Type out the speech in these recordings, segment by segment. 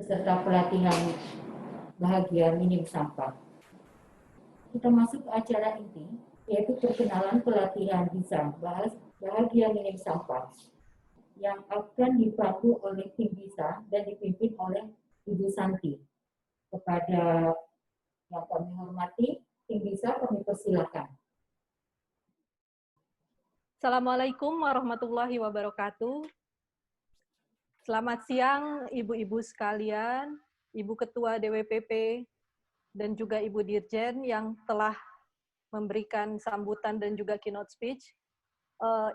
peserta pelatihan Bahagia Minim Sampah. Kita masuk ke acara inti, yaitu perkenalan pelatihan bisa Bahagia Minim Sampah yang akan dipandu oleh tim bisa dan dipimpin oleh Ibu Santi. Kepada yang kami hormati, tim bisa kami persilakan. Assalamualaikum warahmatullahi wabarakatuh. Selamat siang Ibu-Ibu sekalian, Ibu Ketua DWPP, dan juga Ibu Dirjen yang telah memberikan sambutan dan juga keynote speech.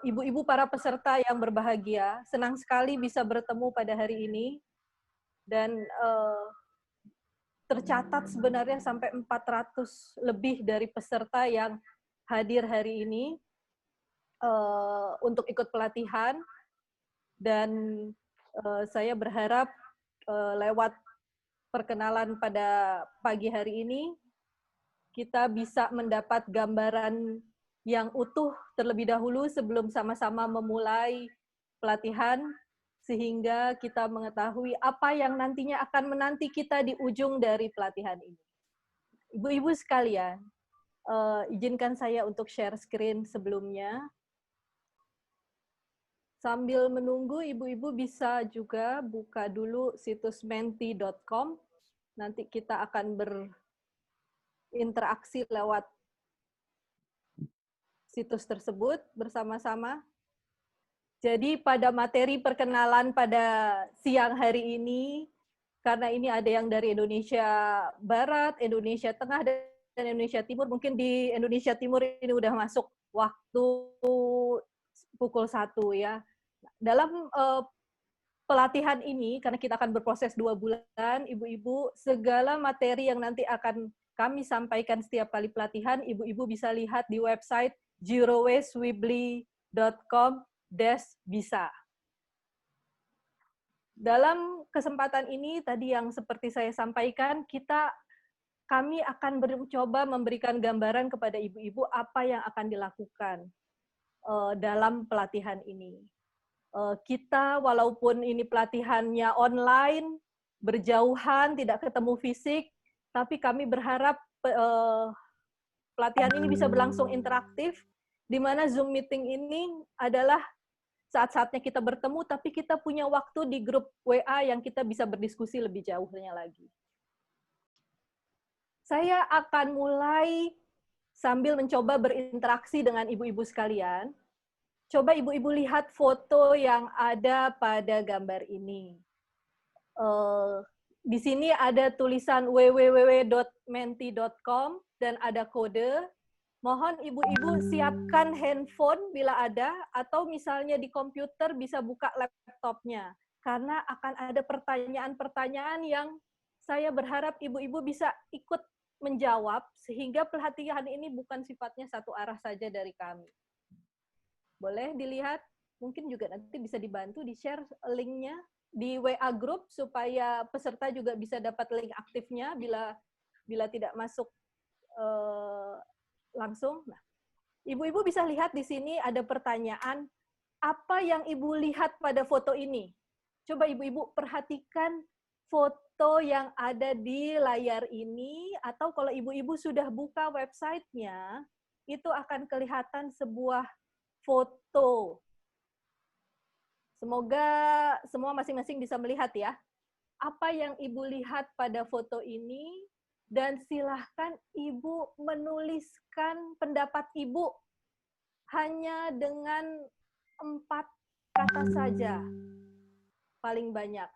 Ibu-ibu para peserta yang berbahagia, senang sekali bisa bertemu pada hari ini, dan tercatat sebenarnya sampai 400 lebih dari peserta yang hadir hari ini untuk ikut pelatihan, dan saya berharap lewat perkenalan pada pagi hari ini, kita bisa mendapat gambaran yang utuh terlebih dahulu sebelum sama-sama memulai pelatihan, sehingga kita mengetahui apa yang nantinya akan menanti kita di ujung dari pelatihan ini. Ibu-ibu sekalian, izinkan saya untuk share screen sebelumnya. Sambil menunggu, ibu-ibu bisa juga buka dulu situs menti.com. Nanti kita akan berinteraksi lewat situs tersebut bersama-sama. Jadi pada materi perkenalan pada siang hari ini, karena ini ada yang dari Indonesia Barat, Indonesia Tengah, dan Indonesia Timur, mungkin di Indonesia Timur ini udah masuk waktu pukul 1 ya. Dalam pelatihan ini, karena kita akan berproses 2 bulan, ibu-ibu, segala materi yang nanti akan kami sampaikan setiap kali pelatihan, ibu-ibu bisa lihat di website zerowastewibly.com/bisa. Dalam kesempatan ini, tadi yang seperti saya sampaikan, kami akan mencoba memberikan gambaran kepada ibu-ibu apa yang akan dilakukan dalam pelatihan ini. Kita walaupun ini pelatihannya online, berjauhan, tidak ketemu fisik, tapi kami berharap pelatihan ini bisa berlangsung interaktif, di mana Zoom meeting ini adalah saat-saatnya kita bertemu, tapi kita punya waktu di grup WA yang kita bisa berdiskusi lebih jauhnya lagi. Saya akan mulai sambil mencoba berinteraksi dengan ibu-ibu sekalian. Coba ibu-ibu lihat foto yang ada pada gambar ini. Di sini ada tulisan www.menti.com dan ada kode. Mohon ibu-ibu siapkan handphone bila ada, atau misalnya di komputer bisa buka laptopnya. Karena akan ada pertanyaan-pertanyaan yang saya berharap ibu-ibu bisa ikut menjawab, sehingga pelatihan ini bukan sifatnya satu arah saja dari kami. Boleh dilihat, mungkin juga nanti bisa dibantu di-share linknya di WA group supaya peserta juga bisa dapat link aktifnya bila tidak masuk langsung. Nah, ibu-ibu bisa lihat di sini ada pertanyaan, apa yang ibu lihat pada foto ini? Coba ibu-ibu perhatikan foto yang ada di layar ini, atau kalau ibu-ibu sudah buka websitenya, itu akan kelihatan sebuah foto. Semoga semua masing-masing bisa melihat ya. Apa yang ibu lihat pada foto ini, dan silahkan ibu menuliskan pendapat ibu hanya dengan 4 kata saja, paling banyak.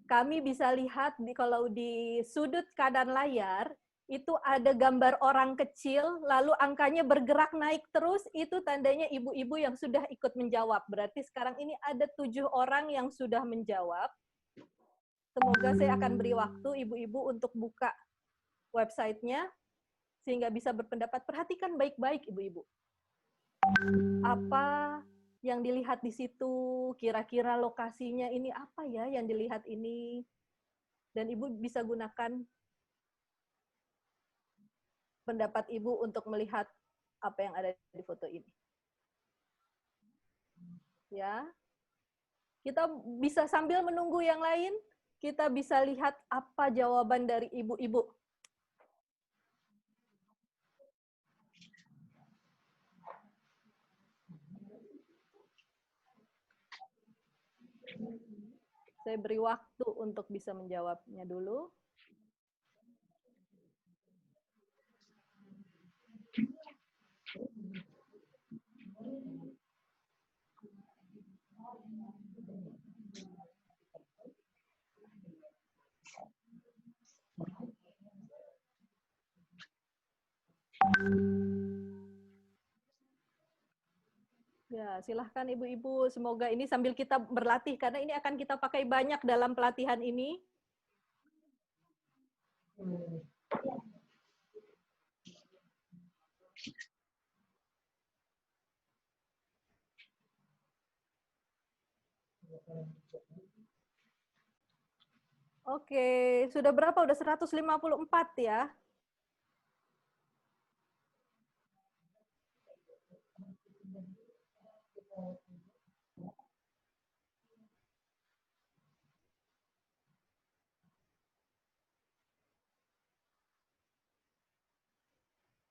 Kami bisa lihat kalau di sudut kanan layar, itu ada gambar orang kecil, lalu angkanya bergerak naik terus, itu tandanya ibu-ibu yang sudah ikut menjawab. Berarti sekarang ini ada 7 orang yang sudah menjawab. Semoga saya akan beri waktu ibu-ibu untuk buka websitenya, sehingga bisa berpendapat. Perhatikan baik-baik ibu-ibu. Apa yang dilihat di situ, kira-kira lokasinya ini apa ya yang dilihat ini, dan ibu bisa gunakan pendapat ibu untuk melihat apa yang ada di foto ini. Ya, kita bisa sambil menunggu yang lain, kita bisa lihat apa jawaban dari ibu-ibu. Saya beri waktu untuk bisa menjawabnya dulu. Ya, silahkan ibu-ibu. Semoga ini sambil kita berlatih, karena ini akan kita pakai banyak dalam pelatihan ini. Oke, sudah berapa? Udah 154 ya?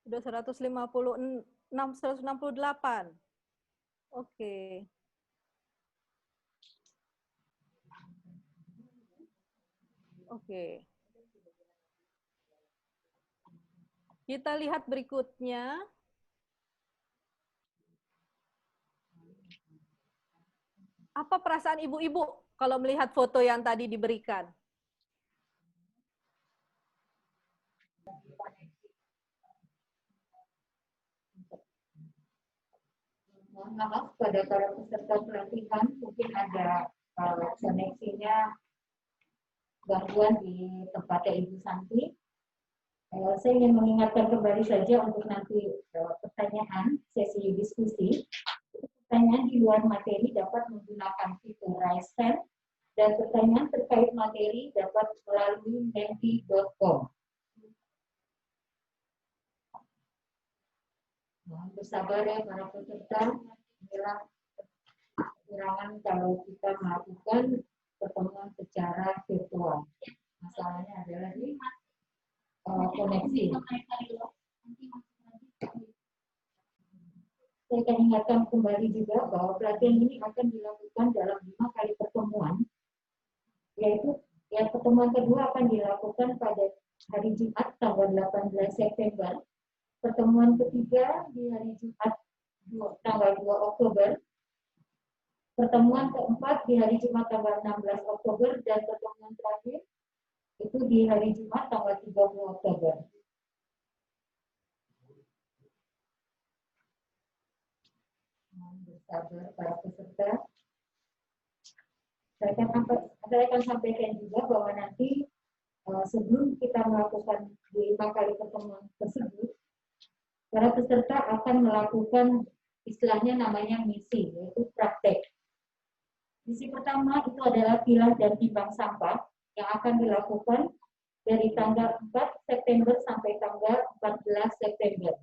Udah 156, 168. Oke. Oke. Kita lihat berikutnya. Apa perasaan ibu-ibu kalau melihat foto yang tadi diberikan? Mohon maaf pada para peserta pelatihan, mungkin ada koneksinya gangguan di tempatnya Ibu Santi. Saya ingin mengingatkan kembali saja untuk nanti pertanyaan sesi diskusi. Pertanyaan di luar materi dapat menggunakan fitur raise hand, dan pertanyaan terkait materi dapat melalui menti.com. Mohon bersabar ya para peserta. Inilah kekurangan kalau kita melakukan pertemuan secara virtual. Masalahnya adalah di koneksi. Saya akan ingatkan kembali juga bahwa pelatihan ini akan dilakukan dalam 5 kali pertemuan, yaitu yang pertemuan kedua akan dilakukan pada hari Jumat tanggal 18 September, pertemuan ketiga di hari Jumat tanggal 2 Oktober, pertemuan keempat di hari Jumat tanggal 16 Oktober, dan pertemuan terakhir itu di hari Jumat tanggal 30 Oktober. Bersabar para peserta. Saya akan sampaikan juga bahwa nanti sebelum kita melakukan 5 kali pertemuan tersebut, para peserta akan melakukan istilahnya namanya misi, yaitu praktek. Misi pertama itu adalah pilah dan timbang sampah yang akan dilakukan dari tanggal 4 September sampai tanggal 14 September.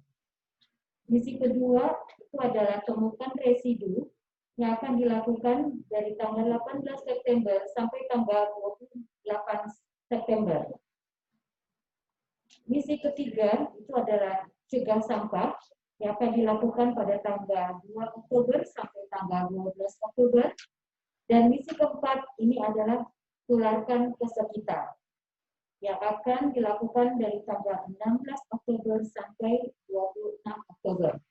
Misi kedua itu adalah temukan residu yang akan dilakukan dari tanggal 18 September sampai tanggal 28 September. Misi ketiga itu adalah cegah sampah yang akan dilakukan pada tanggal 2 Oktober sampai tanggal 12 Oktober. Dan misi keempat ini adalah tularkan ke sekitar, yang akan dilakukan dari tanggal 16 Oktober sampai 26 Oktober.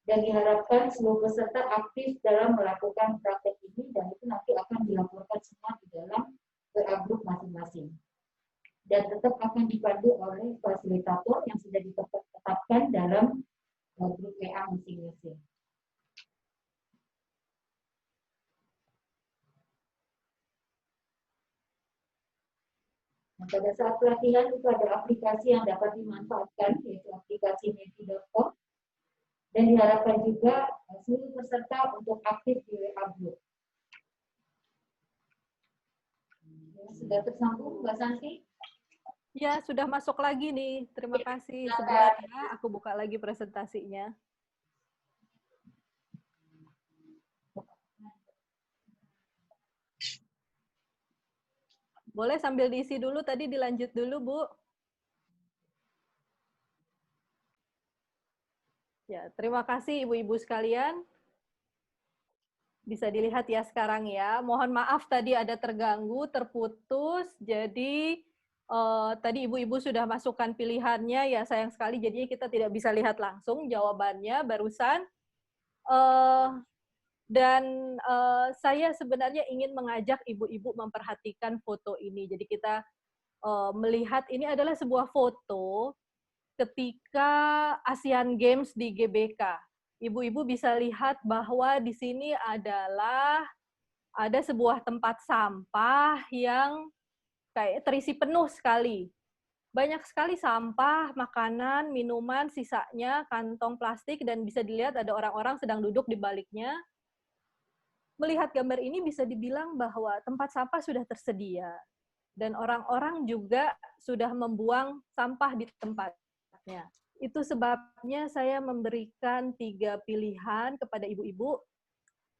Dan diharapkan seluruh peserta aktif dalam melakukan praktek ini, dan itu nanti akan dilaporkan semua di dalam WA group masing-masing. Dan tetap akan dipandu oleh fasilitator yang sudah ditetapkan dalam grup WA masing-masing. Nah, pada saat pelatihan itu ada aplikasi yang dapat dimanfaatkan, yaitu aplikasi menti.com, dan diharapkan juga seluruh peserta untuk aktif di WA Group. Sudah tersambung, Mbak Santi? Ya, sudah masuk lagi nih. Terima kasih. Sebentar ya, aku buka lagi presentasinya. Boleh sambil diisi dulu, tadi dilanjut dulu, Bu. Ya, terima kasih ibu-ibu sekalian. Bisa dilihat ya sekarang ya. Mohon maaf tadi ada terganggu, terputus. Jadi tadi ibu-ibu sudah masukkan pilihannya, ya sayang sekali jadinya kita tidak bisa lihat langsung jawabannya barusan. Eh, dan saya sebenarnya ingin mengajak ibu-ibu memperhatikan foto ini. Jadi kita melihat ini adalah sebuah foto ketika Asian Games di GBK. Ibu-ibu bisa lihat bahwa di sini adalah ada sebuah tempat sampah yang kayak terisi penuh sekali. Banyak sekali sampah, makanan, minuman, sisanya, kantong plastik, dan bisa dilihat ada orang-orang sedang duduk di baliknya. Melihat gambar ini bisa dibilang bahwa tempat sampah sudah tersedia. Dan orang-orang juga sudah membuang sampah di tempatnya. Itu sebabnya saya memberikan 3 pilihan kepada ibu-ibu,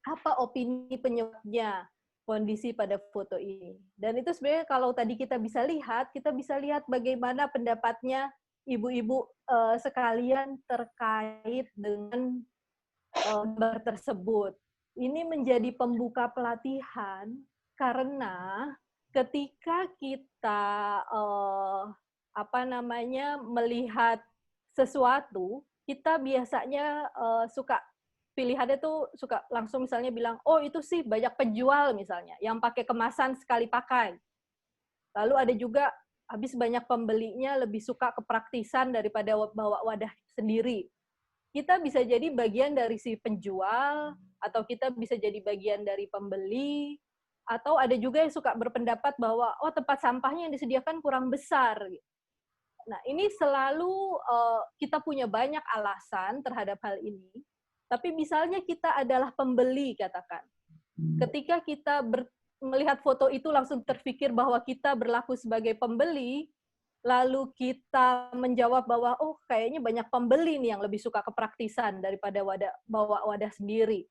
apa opini penyebabnya kondisi pada foto ini. Dan itu sebenarnya kalau tadi kita bisa lihat bagaimana pendapatnya ibu-ibu sekalian terkait dengan gambar tersebut. Ini menjadi pembuka pelatihan karena ketika kita melihat sesuatu, kita biasanya suka pilihannya tuh suka langsung misalnya bilang, oh itu sih banyak penjual misalnya, yang pakai kemasan sekali pakai. Lalu ada juga habis banyak pembelinya lebih suka kepraktisan daripada bawa wadah sendiri. Kita bisa jadi bagian dari si penjual, atau kita bisa jadi bagian dari pembeli, atau ada juga yang suka berpendapat bahwa oh tempat sampahnya yang disediakan kurang besar. Nah ini selalu kita punya banyak alasan terhadap hal ini. Tapi misalnya kita adalah pembeli, katakan. Ketika kita melihat foto itu langsung terpikir bahwa kita berlaku sebagai pembeli, lalu kita menjawab bahwa oh kayaknya banyak pembeli nih yang lebih suka kepraktisan daripada bawa wadah sendiri.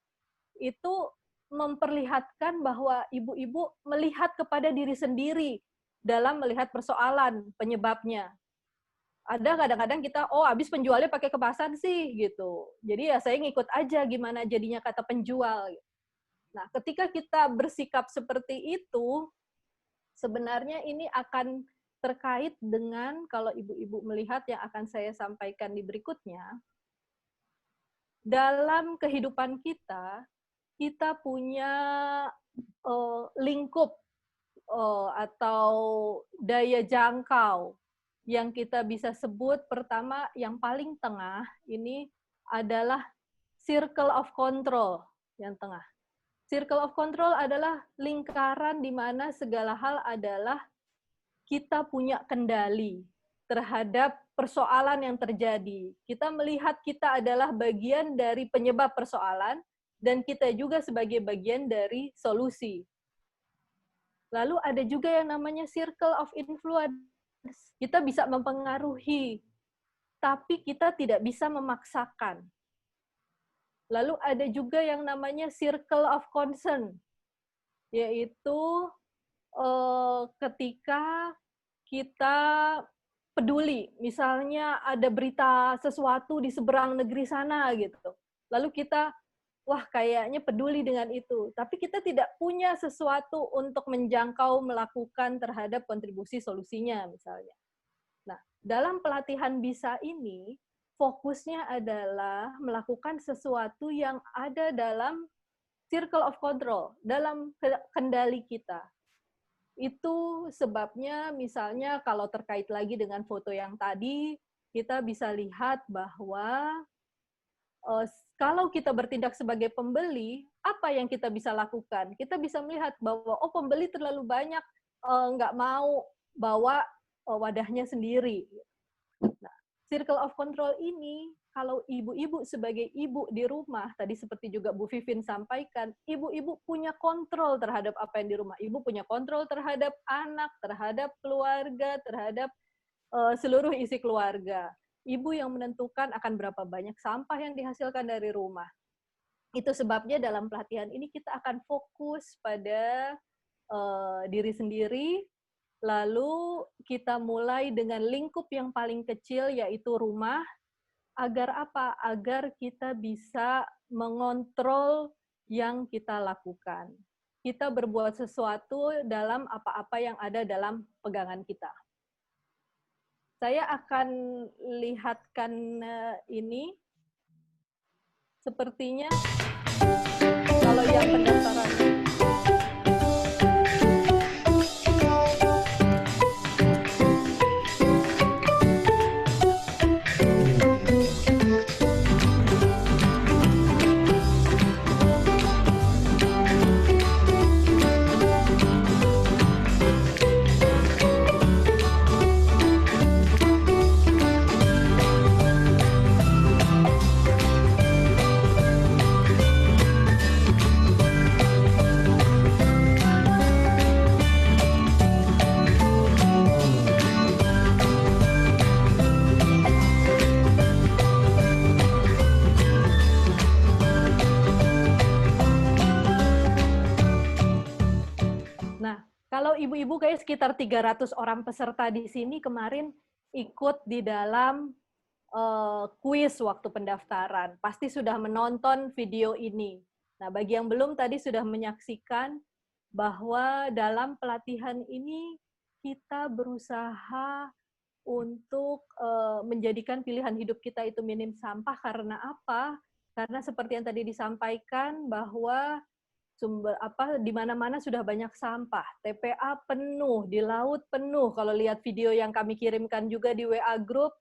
Itu memperlihatkan bahwa ibu-ibu melihat kepada diri sendiri dalam melihat persoalan penyebabnya. Ada kadang-kadang kita, oh habis penjualnya pakai kemasan sih, gitu. Jadi ya saya ngikut aja gimana jadinya kata penjual. Nah, ketika kita bersikap seperti itu, sebenarnya ini akan terkait dengan, kalau ibu-ibu melihat yang akan saya sampaikan di berikutnya, dalam kehidupan kita, kita punya lingkup atau daya jangkau yang kita bisa sebut. Pertama, yang paling tengah ini adalah circle of control yang tengah. Circle of control adalah lingkaran di mana segala hal adalah kita punya kendali terhadap persoalan yang terjadi. Kita melihat kita adalah bagian dari penyebab persoalan dan kita juga sebagai bagian dari solusi. Lalu ada juga yang namanya circle of influence. Kita bisa mempengaruhi, tapi kita tidak bisa memaksakan. Lalu ada juga yang namanya circle of concern, yaitu ketika kita peduli, misalnya ada berita sesuatu di seberang negeri sana gitu. Lalu kita, wah kayaknya peduli dengan itu, tapi kita tidak punya sesuatu untuk menjangkau melakukan terhadap kontribusi solusinya misalnya. Nah, dalam pelatihan BISA ini, fokusnya adalah melakukan sesuatu yang ada dalam circle of control, dalam kendali kita. Itu sebabnya misalnya kalau terkait lagi dengan foto yang tadi, kita bisa lihat bahwa kalau kita bertindak sebagai pembeli, apa yang kita bisa lakukan? Kita bisa melihat bahwa oh pembeli terlalu banyak nggak mau bawa wadahnya sendiri. Nah, circle of control ini, kalau ibu-ibu sebagai ibu di rumah, tadi seperti juga Bu Vivin sampaikan, ibu-ibu punya kontrol terhadap apa yang di rumah. Ibu punya kontrol terhadap anak, terhadap keluarga, terhadap seluruh isi keluarga. Ibu yang menentukan akan berapa banyak sampah yang dihasilkan dari rumah. Itu sebabnya dalam pelatihan ini kita akan fokus pada diri sendiri, Lalu kita mulai dengan lingkup yang paling kecil, yaitu rumah. Agar apa? Agar kita bisa mengontrol yang kita lakukan. Kita berbuat sesuatu dalam apa-apa yang ada dalam pegangan kita. Saya akan lihatkan ini. Sepertinya kalau yang pendaftaran kalau ibu-ibu kayak sekitar 300 orang peserta di sini kemarin ikut di dalam kuis waktu pendaftaran. Pasti sudah menonton video ini. Nah, bagi yang belum tadi sudah menyaksikan bahwa dalam pelatihan ini kita berusaha untuk menjadikan pilihan hidup kita itu minim sampah. Karena apa? Karena seperti yang tadi disampaikan bahwa di mana-mana sudah banyak sampah, TPA penuh, di laut penuh. Kalau lihat video yang kami kirimkan juga di WA group,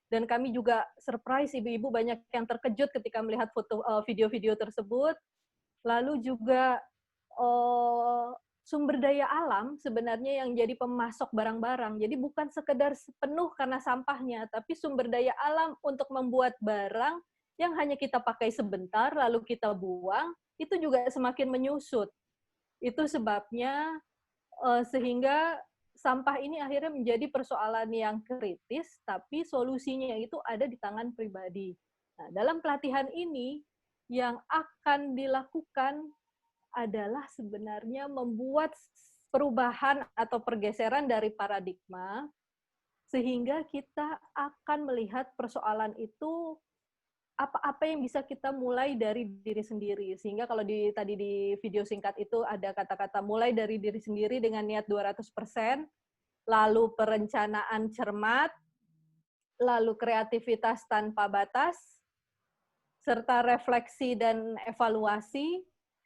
dan kami juga surprise, ibu-ibu banyak yang terkejut ketika melihat video-video tersebut. Lalu juga sumber daya alam sebenarnya yang jadi pemasok barang-barang. Jadi bukan sekedar penuh karena sampahnya, tapi sumber daya alam untuk membuat barang yang hanya kita pakai sebentar lalu kita buang, itu juga semakin menyusut. Itu sebabnya sehingga sampah ini akhirnya menjadi persoalan yang kritis, tapi solusinya itu ada di tangan pribadi. Nah, dalam pelatihan ini, yang akan dilakukan adalah sebenarnya membuat perubahan atau pergeseran dari paradigma, sehingga kita akan melihat persoalan itu apa-apa yang bisa kita mulai dari diri sendiri. Sehingga kalau tadi di video singkat itu ada kata-kata mulai dari diri sendiri dengan niat 200%, lalu perencanaan cermat, lalu kreativitas tanpa batas, serta refleksi dan evaluasi,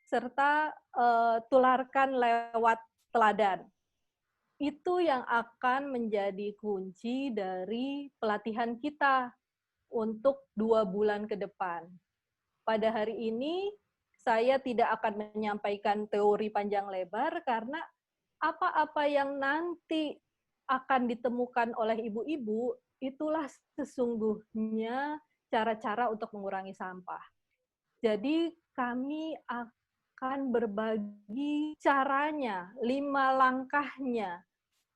serta tularkan lewat teladan. Itu yang akan menjadi kunci dari pelatihan kita untuk 2 bulan ke depan. Pada hari ini, saya tidak akan menyampaikan teori panjang lebar karena apa-apa yang nanti akan ditemukan oleh ibu-ibu, itulah sesungguhnya cara-cara untuk mengurangi sampah. Jadi kami akan berbagi caranya, 5 langkahnya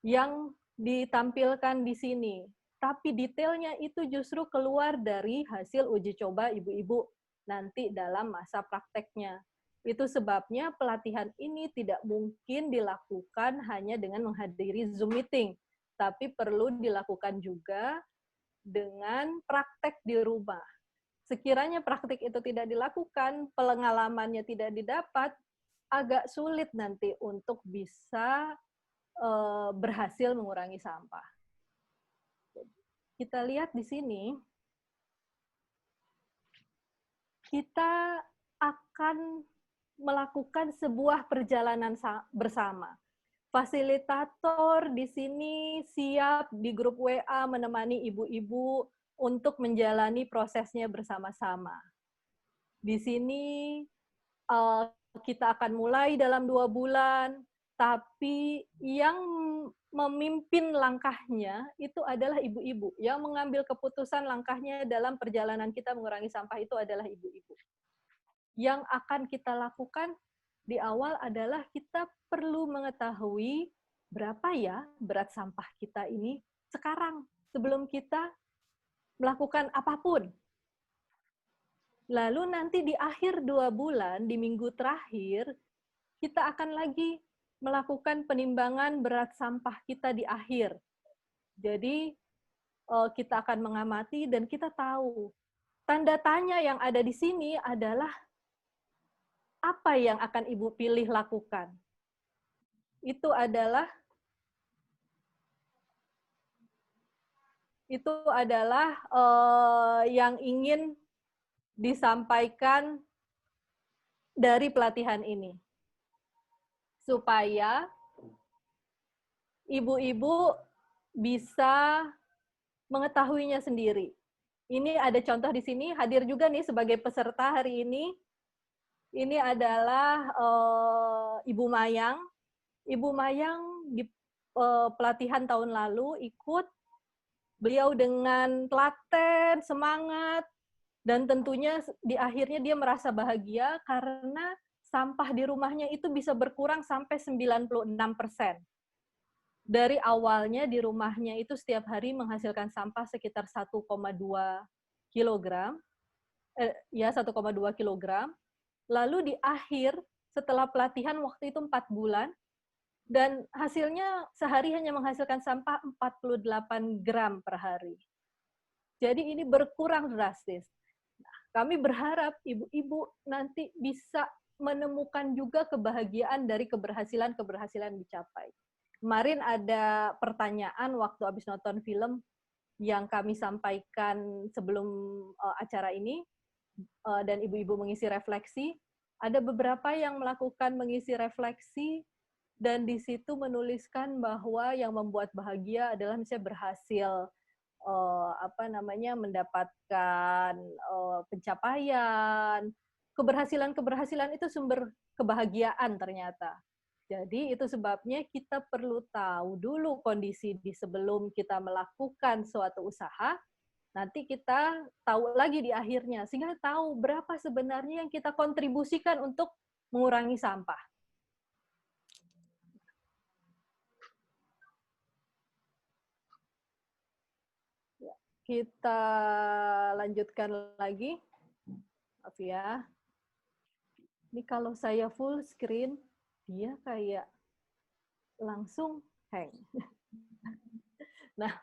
yang ditampilkan di sini. Tapi detailnya itu justru keluar dari hasil uji coba ibu-ibu nanti dalam masa prakteknya. Itu sebabnya pelatihan ini tidak mungkin dilakukan hanya dengan menghadiri Zoom meeting, tapi perlu dilakukan juga dengan praktek di rumah. Sekiranya praktek itu tidak dilakukan, pengalamannya tidak didapat, agak sulit nanti untuk bisa berhasil mengurangi sampah. Kita lihat di sini, kita akan melakukan sebuah perjalanan bersama. Fasilitator di sini siap di grup WA menemani ibu-ibu untuk menjalani prosesnya bersama-sama. Di sini kita akan mulai dalam 2 bulan, tapi yang memimpin langkahnya itu adalah ibu-ibu. Yang mengambil keputusan langkahnya dalam perjalanan kita mengurangi sampah itu adalah ibu-ibu. Yang akan kita lakukan di awal adalah kita perlu mengetahui berapa ya berat sampah kita ini sekarang, sebelum kita melakukan apapun. Lalu nanti di akhir 2 bulan, di minggu terakhir, kita akan lagi melakukan penimbangan berat sampah kita di akhir. Jadi kita akan mengamati dan kita tahu tanda tanya yang ada di sini adalah apa yang akan Ibu pilih lakukan. Itu adalah yang ingin disampaikan dari pelatihan ini. Supaya ibu-ibu bisa mengetahuinya sendiri. Ini ada contoh di sini, hadir juga nih sebagai peserta hari ini. Ini adalah Ibu Mayang. Ibu Mayang di pelatihan tahun lalu ikut, beliau dengan telaten, semangat, dan tentunya di akhirnya dia merasa bahagia karena sampah di rumahnya itu bisa berkurang sampai 96%. Dari awalnya di rumahnya itu setiap hari menghasilkan sampah sekitar 1,2 kilogram, 1,2 kilogram. Lalu di akhir setelah pelatihan waktu itu 4 bulan, dan hasilnya sehari hanya menghasilkan sampah 48 gram per hari. Jadi ini berkurang drastis. Nah, kami berharap ibu-ibu nanti bisa menemukan juga kebahagiaan dari keberhasilan-keberhasilan dicapai. Kemarin ada pertanyaan waktu habis nonton film yang kami sampaikan sebelum acara ini, dan ibu-ibu mengisi refleksi. Ada beberapa yang melakukan mengisi refleksi dan di situ menuliskan bahwa yang membuat bahagia adalah misalnya berhasil mendapatkan pencapaian. Keberhasilan itu sumber kebahagiaan ternyata. Jadi itu sebabnya kita perlu tahu dulu kondisi di sebelum kita melakukan suatu usaha, nanti kita tahu lagi di akhirnya, sehingga tahu berapa sebenarnya yang kita kontribusikan untuk mengurangi sampah. Kita lanjutkan lagi. Maaf ya. Ini kalau saya full screen, dia kayak langsung hang. Nah,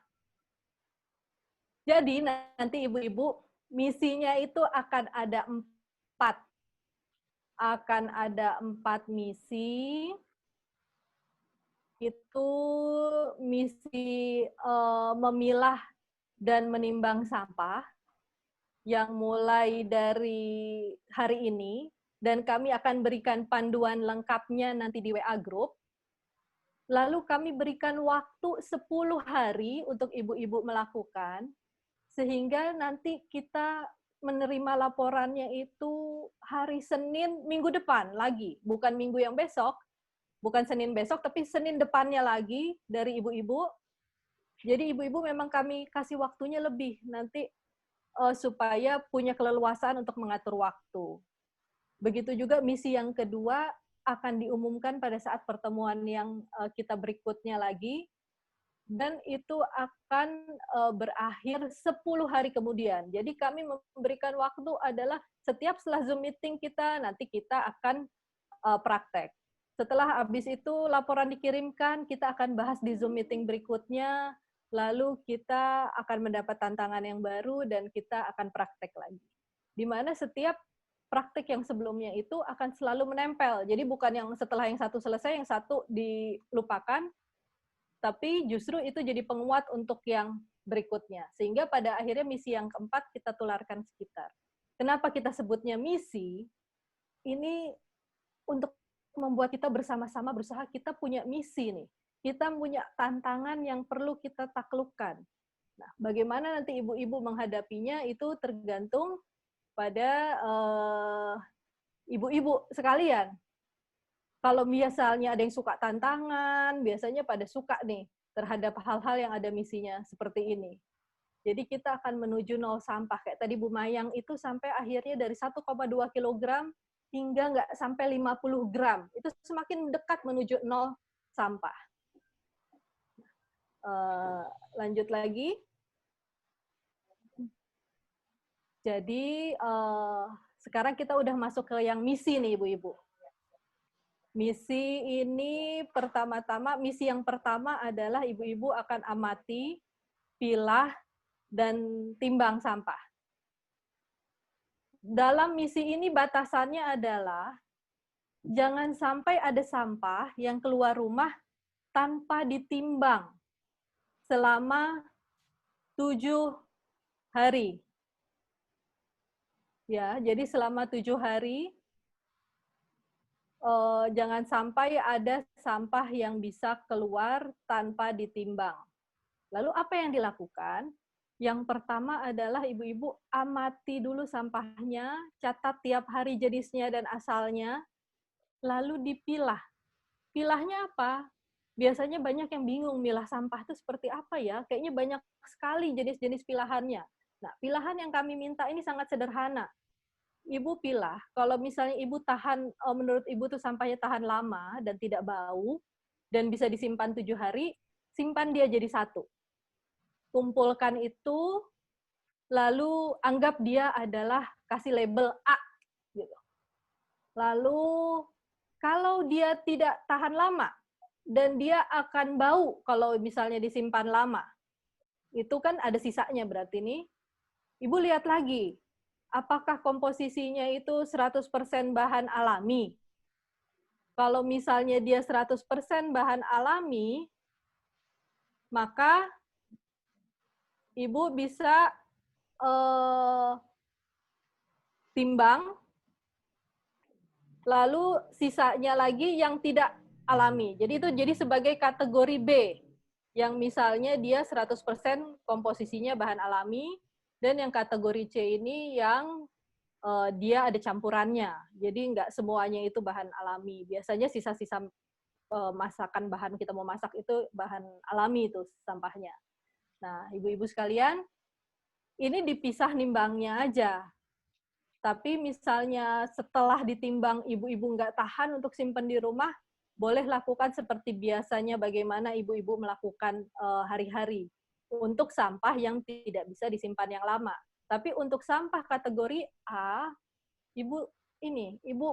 jadi nanti ibu-ibu misinya itu akan ada 4. Akan ada 4 misi. Itu misi memilah dan menimbang sampah yang mulai dari hari ini, dan kami akan berikan panduan lengkapnya nanti di WA Group. Lalu kami berikan waktu 10 hari untuk ibu-ibu melakukan, sehingga nanti kita menerima laporannya itu hari Senin minggu depan lagi, bukan minggu yang besok, bukan Senin besok, tapi Senin depannya lagi dari ibu-ibu. Jadi ibu-ibu memang kami kasih waktunya lebih nanti supaya punya keleluasaan untuk mengatur waktu. Begitu juga misi yang kedua akan diumumkan pada saat pertemuan yang kita berikutnya lagi, dan itu akan berakhir 10 hari kemudian. Jadi kami memberikan waktu adalah setiap setelah Zoom meeting kita, nanti kita akan praktek. Setelah habis itu laporan dikirimkan, kita akan bahas di Zoom meeting berikutnya, lalu kita akan mendapat tantangan yang baru dan kita akan praktek lagi. Di mana setiap praktek yang sebelumnya itu akan selalu menempel. Jadi bukan yang setelah yang satu selesai, yang satu dilupakan, tapi justru itu jadi penguat untuk yang berikutnya. Sehingga pada akhirnya misi yang keempat kita tularkan sekitar. Kenapa kita sebutnya misi? Ini untuk membuat kita bersama-sama berusaha, kita punya misi nih. Kita punya tantangan yang perlu kita taklukkan. Nah, bagaimana nanti ibu-ibu menghadapinya itu tergantung pada ibu-ibu sekalian. Kalau misalnya ada yang suka tantangan, biasanya pada suka nih terhadap hal-hal yang ada misinya seperti ini. Jadi kita akan menuju nol sampah. Kayak tadi Bu Mayang itu sampai akhirnya dari 1,2 kilogram hingga nggak sampai 50 gram. Itu semakin dekat menuju nol sampah. Lanjut lagi. Jadi sekarang kita udah masuk ke yang misi nih Ibu-Ibu. Misi ini pertama-tama, misi yang pertama adalah ibu-ibu akan amati, pilah, dan timbang sampah. Dalam misi ini batasannya adalah jangan sampai ada sampah yang keluar rumah tanpa ditimbang selama 7 hari. Ya, jadi selama 7 hari jangan sampai ada sampah yang bisa keluar tanpa ditimbang. Lalu apa yang dilakukan? Yang pertama adalah ibu-ibu amati dulu sampahnya, catat tiap hari jenisnya dan asalnya, lalu dipilah. Pilahnya apa? Biasanya banyak yang bingung milah sampah itu seperti apa ya? Kayaknya banyak sekali jenis-jenis pilahannya. Nah, pilahan yang kami minta ini sangat sederhana. Ibu pilah, kalau misalnya ibu tahan, menurut ibu tuh sampahnya tahan lama dan tidak bau, dan bisa disimpan 7 hari, simpan dia jadi satu. Kumpulkan itu, lalu anggap dia adalah kasih label A. Gitu. Lalu, kalau dia tidak tahan lama, dan dia akan bau kalau misalnya disimpan lama, itu kan ada sisanya berarti nih. Ibu lihat lagi, apakah komposisinya itu 100% bahan alami? Kalau misalnya dia 100% bahan alami, maka ibu bisa timbang, lalu sisanya lagi yang tidak alami. Jadi itu jadi sebagai kategori B, yang misalnya dia 100% komposisinya bahan alami, dan yang kategori C ini yang dia ada campurannya. Jadi nggak semuanya itu bahan alami. Biasanya sisa-sisa masakan bahan kita mau masak itu bahan alami itu sampahnya. Nah, ibu-ibu sekalian, ini dipisah nimbangnya aja. Tapi misalnya setelah ditimbang ibu-ibu nggak tahan untuk simpan di rumah, boleh lakukan seperti biasanya bagaimana ibu-ibu melakukan hari-hari untuk sampah yang tidak bisa disimpan yang lama. Tapi untuk sampah kategori A, ibu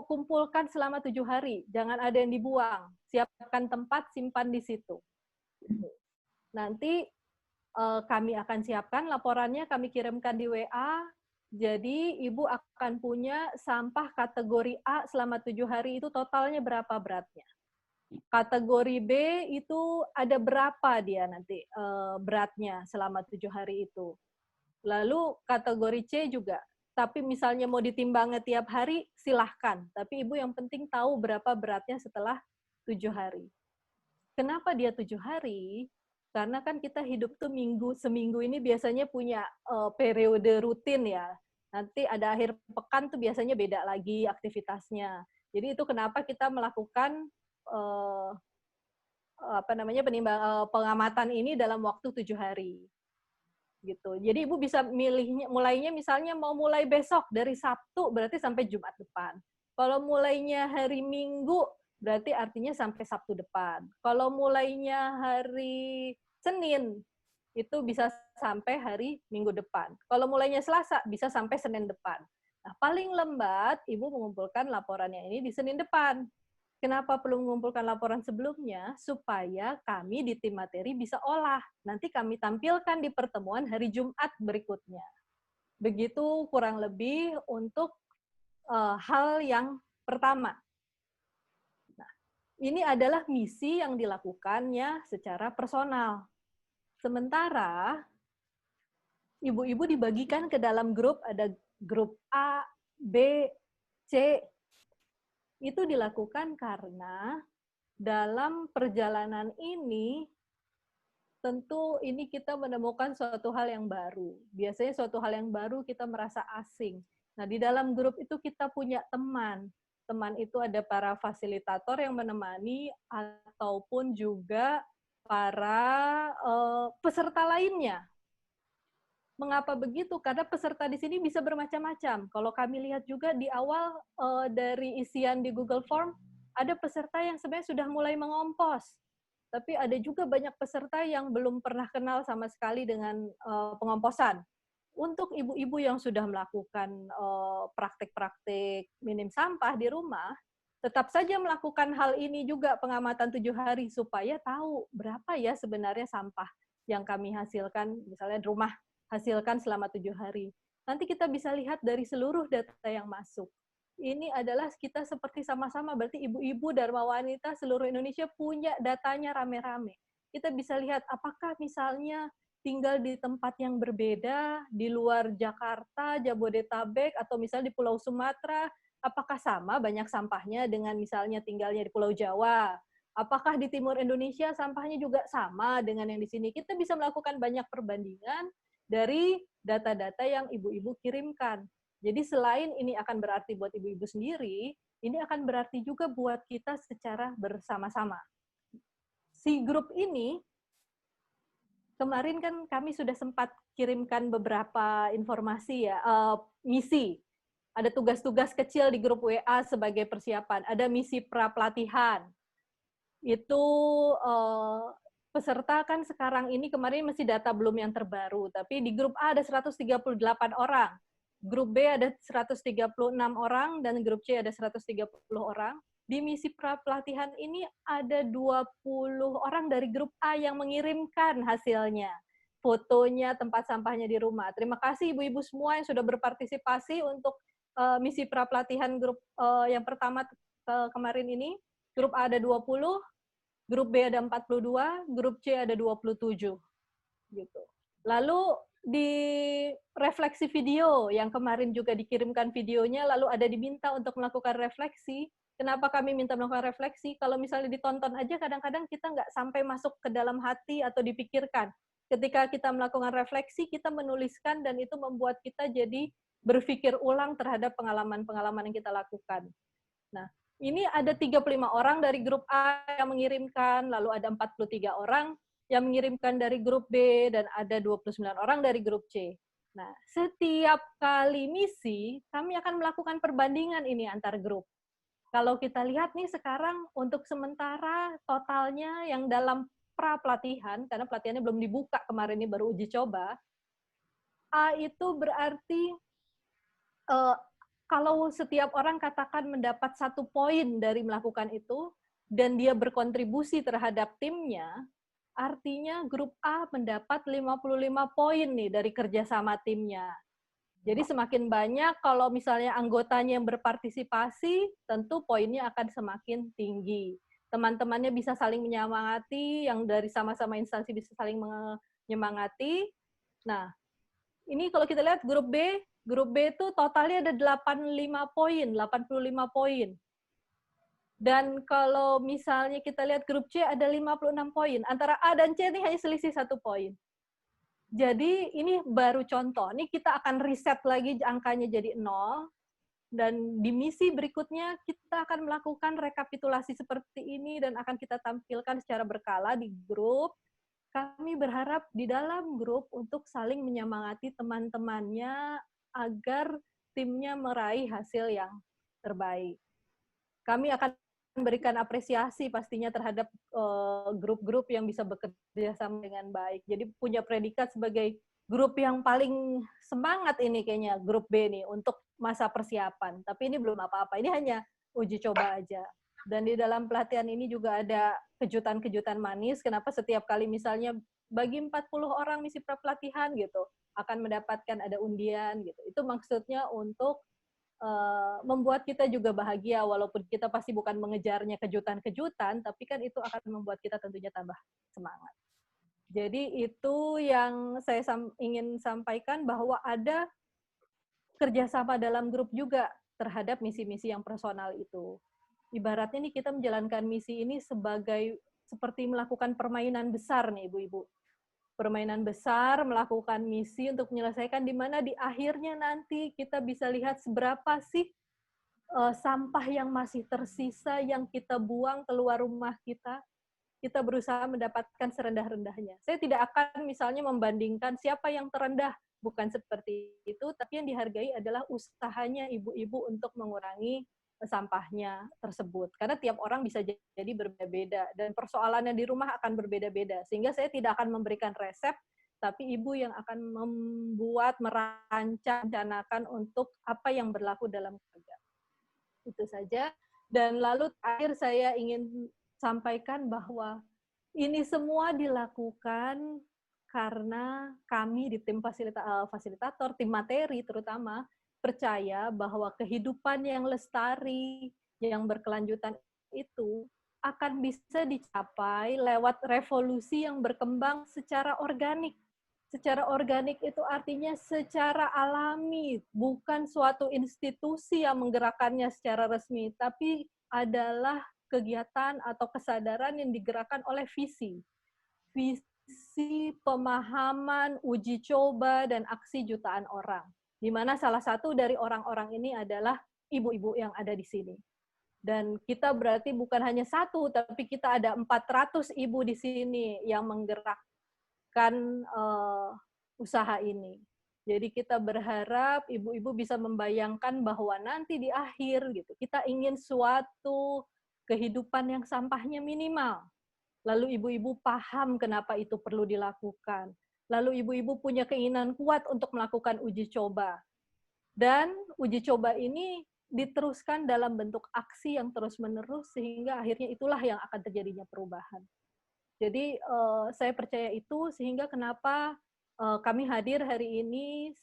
kumpulkan selama 7 hari, jangan ada yang dibuang. Siapkan tempat, simpan di situ. Nanti kami akan siapkan laporannya, kami kirimkan di WA. Jadi ibu akan punya sampah kategori A selama 7 hari itu totalnya berapa beratnya. Kategori B itu ada berapa dia nanti beratnya selama 7 hari itu. Lalu kategori C juga. Tapi misalnya mau ditimbangnya tiap hari, silahkan. Tapi ibu yang penting tahu berapa beratnya setelah 7 hari. Kenapa dia 7 hari? Karena kan kita hidup tuh seminggu ini biasanya punya periode rutin ya. Nanti ada akhir pekan tuh biasanya beda lagi aktivitasnya. Jadi itu kenapa kita melakukan pengamatan ini dalam waktu 7 hari. Gitu. Jadi ibu bisa milihnya, mulainya misalnya mau mulai besok dari Sabtu berarti sampai Jumat depan. Kalau mulainya hari Minggu berarti artinya sampai Sabtu depan. Kalau mulainya hari Senin itu bisa sampai hari Minggu depan. Kalau mulainya Selasa bisa sampai Senin depan. Nah, paling lambat ibu mengumpulkan laporannya ini di Senin depan. Kenapa perlu mengumpulkan laporan sebelumnya? Supaya kami di tim materi bisa olah. Nanti kami tampilkan di pertemuan hari Jumat berikutnya. Begitu kurang lebih untuk hal yang pertama. Nah, ini adalah misi yang dilakukannya secara personal. Sementara ibu-ibu dibagikan ke dalam grup, ada grup A, B, C. Itu dilakukan karena dalam perjalanan ini, tentu ini kita menemukan suatu hal yang baru. Biasanya suatu hal yang baru kita merasa asing. Nah, di dalam grup itu kita punya teman. Teman itu ada para fasilitator yang menemani, ataupun juga para peserta lainnya. Mengapa begitu? Karena peserta di sini bisa bermacam-macam. Kalau kami lihat juga di awal dari isian di Google Form, ada peserta yang sebenarnya sudah mulai mengompos. Tapi ada juga banyak peserta yang belum pernah kenal sama sekali dengan pengomposan. Untuk ibu-ibu yang sudah melakukan praktik-praktik minim sampah di rumah, tetap saja melakukan hal ini juga, pengamatan 7 hari, supaya tahu berapa ya sebenarnya sampah yang kami hasilkan, misalnya rumah hasilkan selama 7 hari. Nanti kita bisa lihat dari seluruh data yang masuk. Ini adalah kita seperti sama-sama, berarti ibu-ibu Dharma Wanita seluruh Indonesia punya datanya rame-rame. Kita bisa lihat apakah misalnya tinggal di tempat yang berbeda, di luar Jakarta, Jabodetabek, atau misalnya di Pulau Sumatera, apakah sama banyak sampahnya dengan misalnya tinggalnya di Pulau Jawa? Apakah di timur Indonesia sampahnya juga sama dengan yang di sini? Kita bisa melakukan banyak perbandingan dari data-data yang ibu-ibu kirimkan. Jadi selain ini akan berarti buat ibu-ibu sendiri, ini akan berarti juga buat kita secara bersama-sama. Si grup ini, kemarin kan kami sudah sempat kirimkan beberapa informasi ya, misi. Ada tugas-tugas kecil di grup WA sebagai persiapan. Ada misi pra-pelatihan. Itu peserta kan sekarang ini, kemarin masih data belum yang terbaru, tapi di grup A ada 138 orang. Grup B ada 136 orang, dan grup C ada 130 orang. Di misi pra-pelatihan ini ada 20 orang dari grup A yang mengirimkan hasilnya. Fotonya, tempat sampahnya di rumah. Terima kasih ibu-ibu semua yang sudah berpartisipasi untuk misi pra-pelatihan grup yang pertama kemarin ini. Grup A ada 20, grup B ada 42, grup C ada 27. Gitu. Lalu di refleksi video yang kemarin juga dikirimkan videonya, lalu ada diminta untuk melakukan refleksi. Kenapa kami minta melakukan refleksi? Kalau misalnya ditonton aja, kadang-kadang kita nggak sampai masuk ke dalam hati atau dipikirkan. Ketika kita melakukan refleksi, kita menuliskan, dan itu membuat kita jadi berpikir ulang terhadap pengalaman-pengalaman yang kita lakukan. Nah, ini ada 35 orang dari grup A yang mengirimkan, lalu ada 43 orang yang mengirimkan dari grup B, dan ada 29 orang dari grup C. Nah, setiap kali misi, kami akan melakukan perbandingan ini antar grup. Kalau kita lihat nih sekarang, untuk sementara totalnya yang dalam pra-pelatihan, karena pelatihannya belum dibuka kemarin ini, baru uji coba, A itu berarti kalau setiap orang katakan mendapat 1 poin dari melakukan itu, dan dia berkontribusi terhadap timnya, artinya grup A mendapat 55 poin nih dari kerjasama timnya. Jadi semakin banyak kalau misalnya anggotanya yang berpartisipasi, tentu poinnya akan semakin tinggi. Teman-temannya bisa saling menyemangati, yang dari sama-sama instansi bisa saling menyemangati. Nah, ini kalau kita lihat grup B itu totalnya ada 85 poin, 85 poin. Dan kalau misalnya kita lihat grup C ada 56 poin. Antara A dan C ini hanya selisih 1 poin. Jadi ini baru contoh. Ini kita akan riset lagi angkanya jadi 0. Dan di misi berikutnya kita akan melakukan rekapitulasi seperti ini dan akan kita tampilkan secara berkala di grup. Kami berharap di dalam grup untuk saling menyemangati teman-temannya agar timnya meraih hasil yang terbaik. Kami akan memberikan apresiasi pastinya terhadap grup-grup yang bisa bekerja sama dengan baik. Jadi punya predikat sebagai grup yang paling semangat ini kayaknya, grup B nih, untuk masa persiapan. Tapi ini belum apa-apa, ini hanya uji coba aja. Dan di dalam pelatihan ini juga ada kejutan-kejutan manis, kenapa setiap kali misalnya bagi 40 orang misi pelatihan gitu, akan mendapatkan ada undian gitu. Itu maksudnya untuk membuat kita juga bahagia, walaupun kita pasti bukan mengejarnya kejutan-kejutan, tapi kan itu akan membuat kita tentunya tambah semangat. Jadi itu yang saya ingin sampaikan, bahwa ada kerjasama dalam grup juga terhadap misi-misi yang personal itu. Ibaratnya nih kita menjalankan misi ini sebagai seperti melakukan permainan besar nih ibu-ibu. Permainan besar, melakukan misi untuk menyelesaikan, di mana di akhirnya nanti kita bisa lihat seberapa sih sampah yang masih tersisa yang kita buang keluar rumah kita. Kita berusaha mendapatkan serendah-rendahnya. Saya tidak akan misalnya membandingkan siapa yang terendah, bukan seperti itu, tapi yang dihargai adalah usahanya ibu-ibu untuk mengurangi sampahnya tersebut. Karena tiap orang bisa jadi berbeda-beda, dan persoalannya di rumah akan berbeda-beda. Sehingga saya tidak akan memberikan resep, tapi ibu yang akan membuat, merancang, rencanakan untuk apa yang berlaku dalam keluarga. Itu saja. Dan lalu terakhir saya ingin sampaikan bahwa ini semua dilakukan karena kami di tim fasilitator, tim materi terutama, percaya bahwa kehidupan yang lestari, yang berkelanjutan itu akan bisa dicapai lewat revolusi yang berkembang secara organik. Secara organik itu artinya secara alami, bukan suatu institusi yang menggerakkannya secara resmi, tapi adalah kegiatan atau kesadaran yang digerakkan oleh visi. Visi, pemahaman, uji coba, dan aksi jutaan orang. Di mana salah satu dari orang-orang ini adalah ibu-ibu yang ada di sini. Dan kita berarti bukan hanya satu, tapi kita ada 400 ibu di sini yang menggerakkan usaha ini. Jadi kita berharap ibu-ibu bisa membayangkan bahwa nanti di akhir gitu kita ingin suatu kehidupan yang sampahnya minimal. Lalu ibu-ibu paham kenapa itu perlu dilakukan. Lalu ibu-ibu punya keinginan kuat untuk melakukan uji coba. Dan uji coba ini diteruskan dalam bentuk aksi yang terus-menerus sehingga akhirnya itulah yang akan terjadinya perubahan. Jadi saya percaya itu sehingga kenapa kami hadir hari ini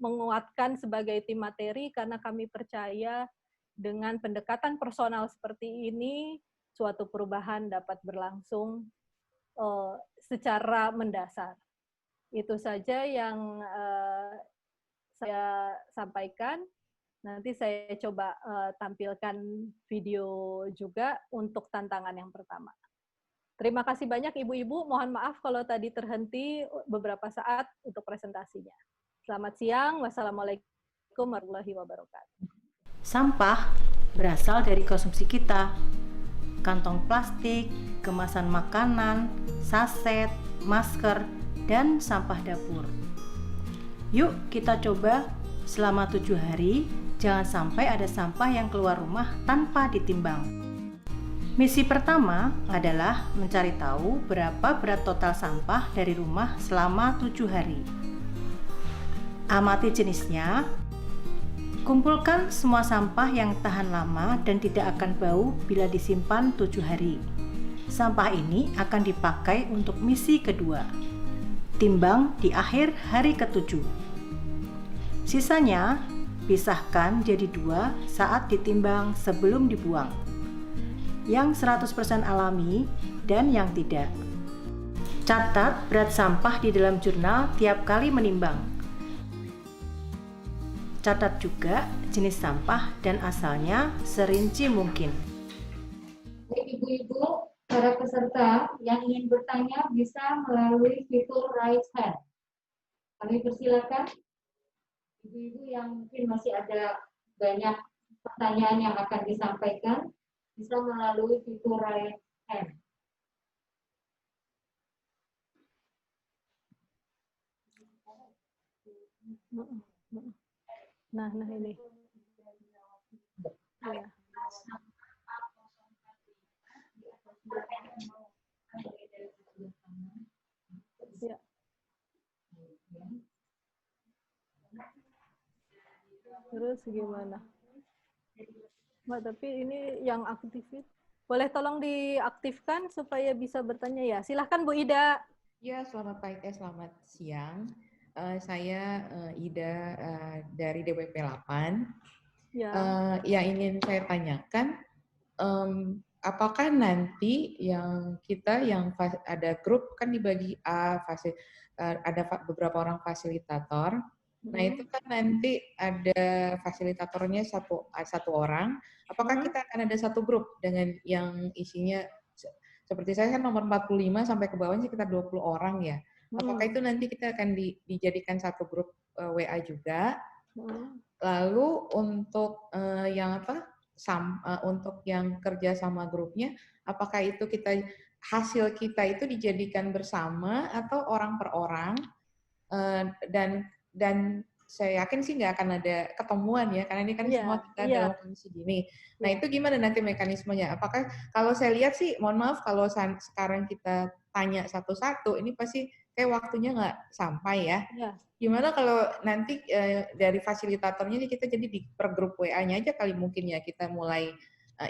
menguatkan sebagai tim materi karena kami percaya dengan pendekatan personal seperti ini suatu perubahan dapat berlangsung secara mendasar. Itu saja yang saya sampaikan. Nanti saya coba tampilkan video juga untuk tantangan yang pertama. Terima kasih banyak Ibu-Ibu. Mohon maaf kalau tadi terhenti beberapa saat untuk presentasinya. Selamat siang. Wassalamualaikum warahmatullahi wabarakatuh. Sampah berasal dari konsumsi kita. Kantong plastik, kemasan makanan, saset, masker, dan sampah dapur. Yuk kita coba selama 7 hari, jangan sampai ada sampah yang keluar rumah tanpa ditimbang. Misi pertama adalah mencari tahu berapa berat total sampah dari rumah selama 7 hari. Amati jenisnya, kumpulkan semua sampah yang tahan lama dan tidak akan bau bila disimpan 7 hari. Sampah ini akan dipakai untuk misi kedua. Timbang di akhir hari ke-7. Sisanya, pisahkan jadi 2 saat ditimbang sebelum dibuang. Yang 100% alami dan yang tidak. Catat berat sampah di dalam jurnal tiap kali menimbang. Catat juga jenis sampah dan asalnya serinci mungkin. Ibu-ibu, para peserta yang ingin bertanya bisa melalui fitur raise hand. Kami persilakan ibu-ibu yang mungkin masih ada banyak pertanyaan yang akan disampaikan, bisa melalui fitur raise hand. Nah ini. Ya. Ya. Terus gimana? Mbak, tapi ini yang aktif. Boleh tolong diaktifkan supaya bisa bertanya ya. Silahkan Bu Ida. Ya, selamat pagi, selamat siang. Saya Ida dari DWP 8. Ya. Yang ingin saya tanyakan, apakah nanti yang kita yang ada grup kan dibagi ada beberapa orang fasilitator. Nah itu kan nanti ada fasilitatornya satu orang. Apakah kita akan ada satu grup dengan yang isinya seperti saya kan nomor 45 sampai ke bawahnya sekitar 20 orang ya. Apakah itu nanti kita akan dijadikan satu grup WA juga? Lalu untuk untuk yang kerja sama grupnya, apakah itu hasil kita itu dijadikan bersama atau orang per orang? Dan saya yakin sih nggak akan ada ketemuan ya, karena ini kan semua kita dalam kondisi gini. Nah itu gimana nanti mekanismenya? Apakah kalau saya lihat sih, mohon maaf kalau sekarang kita tanya satu-satu, ini pasti kayak waktunya nggak sampai ya. Gimana kalau nanti dari fasilitatornya kita jadi di per grup WA-nya aja kali mungkin ya, kita mulai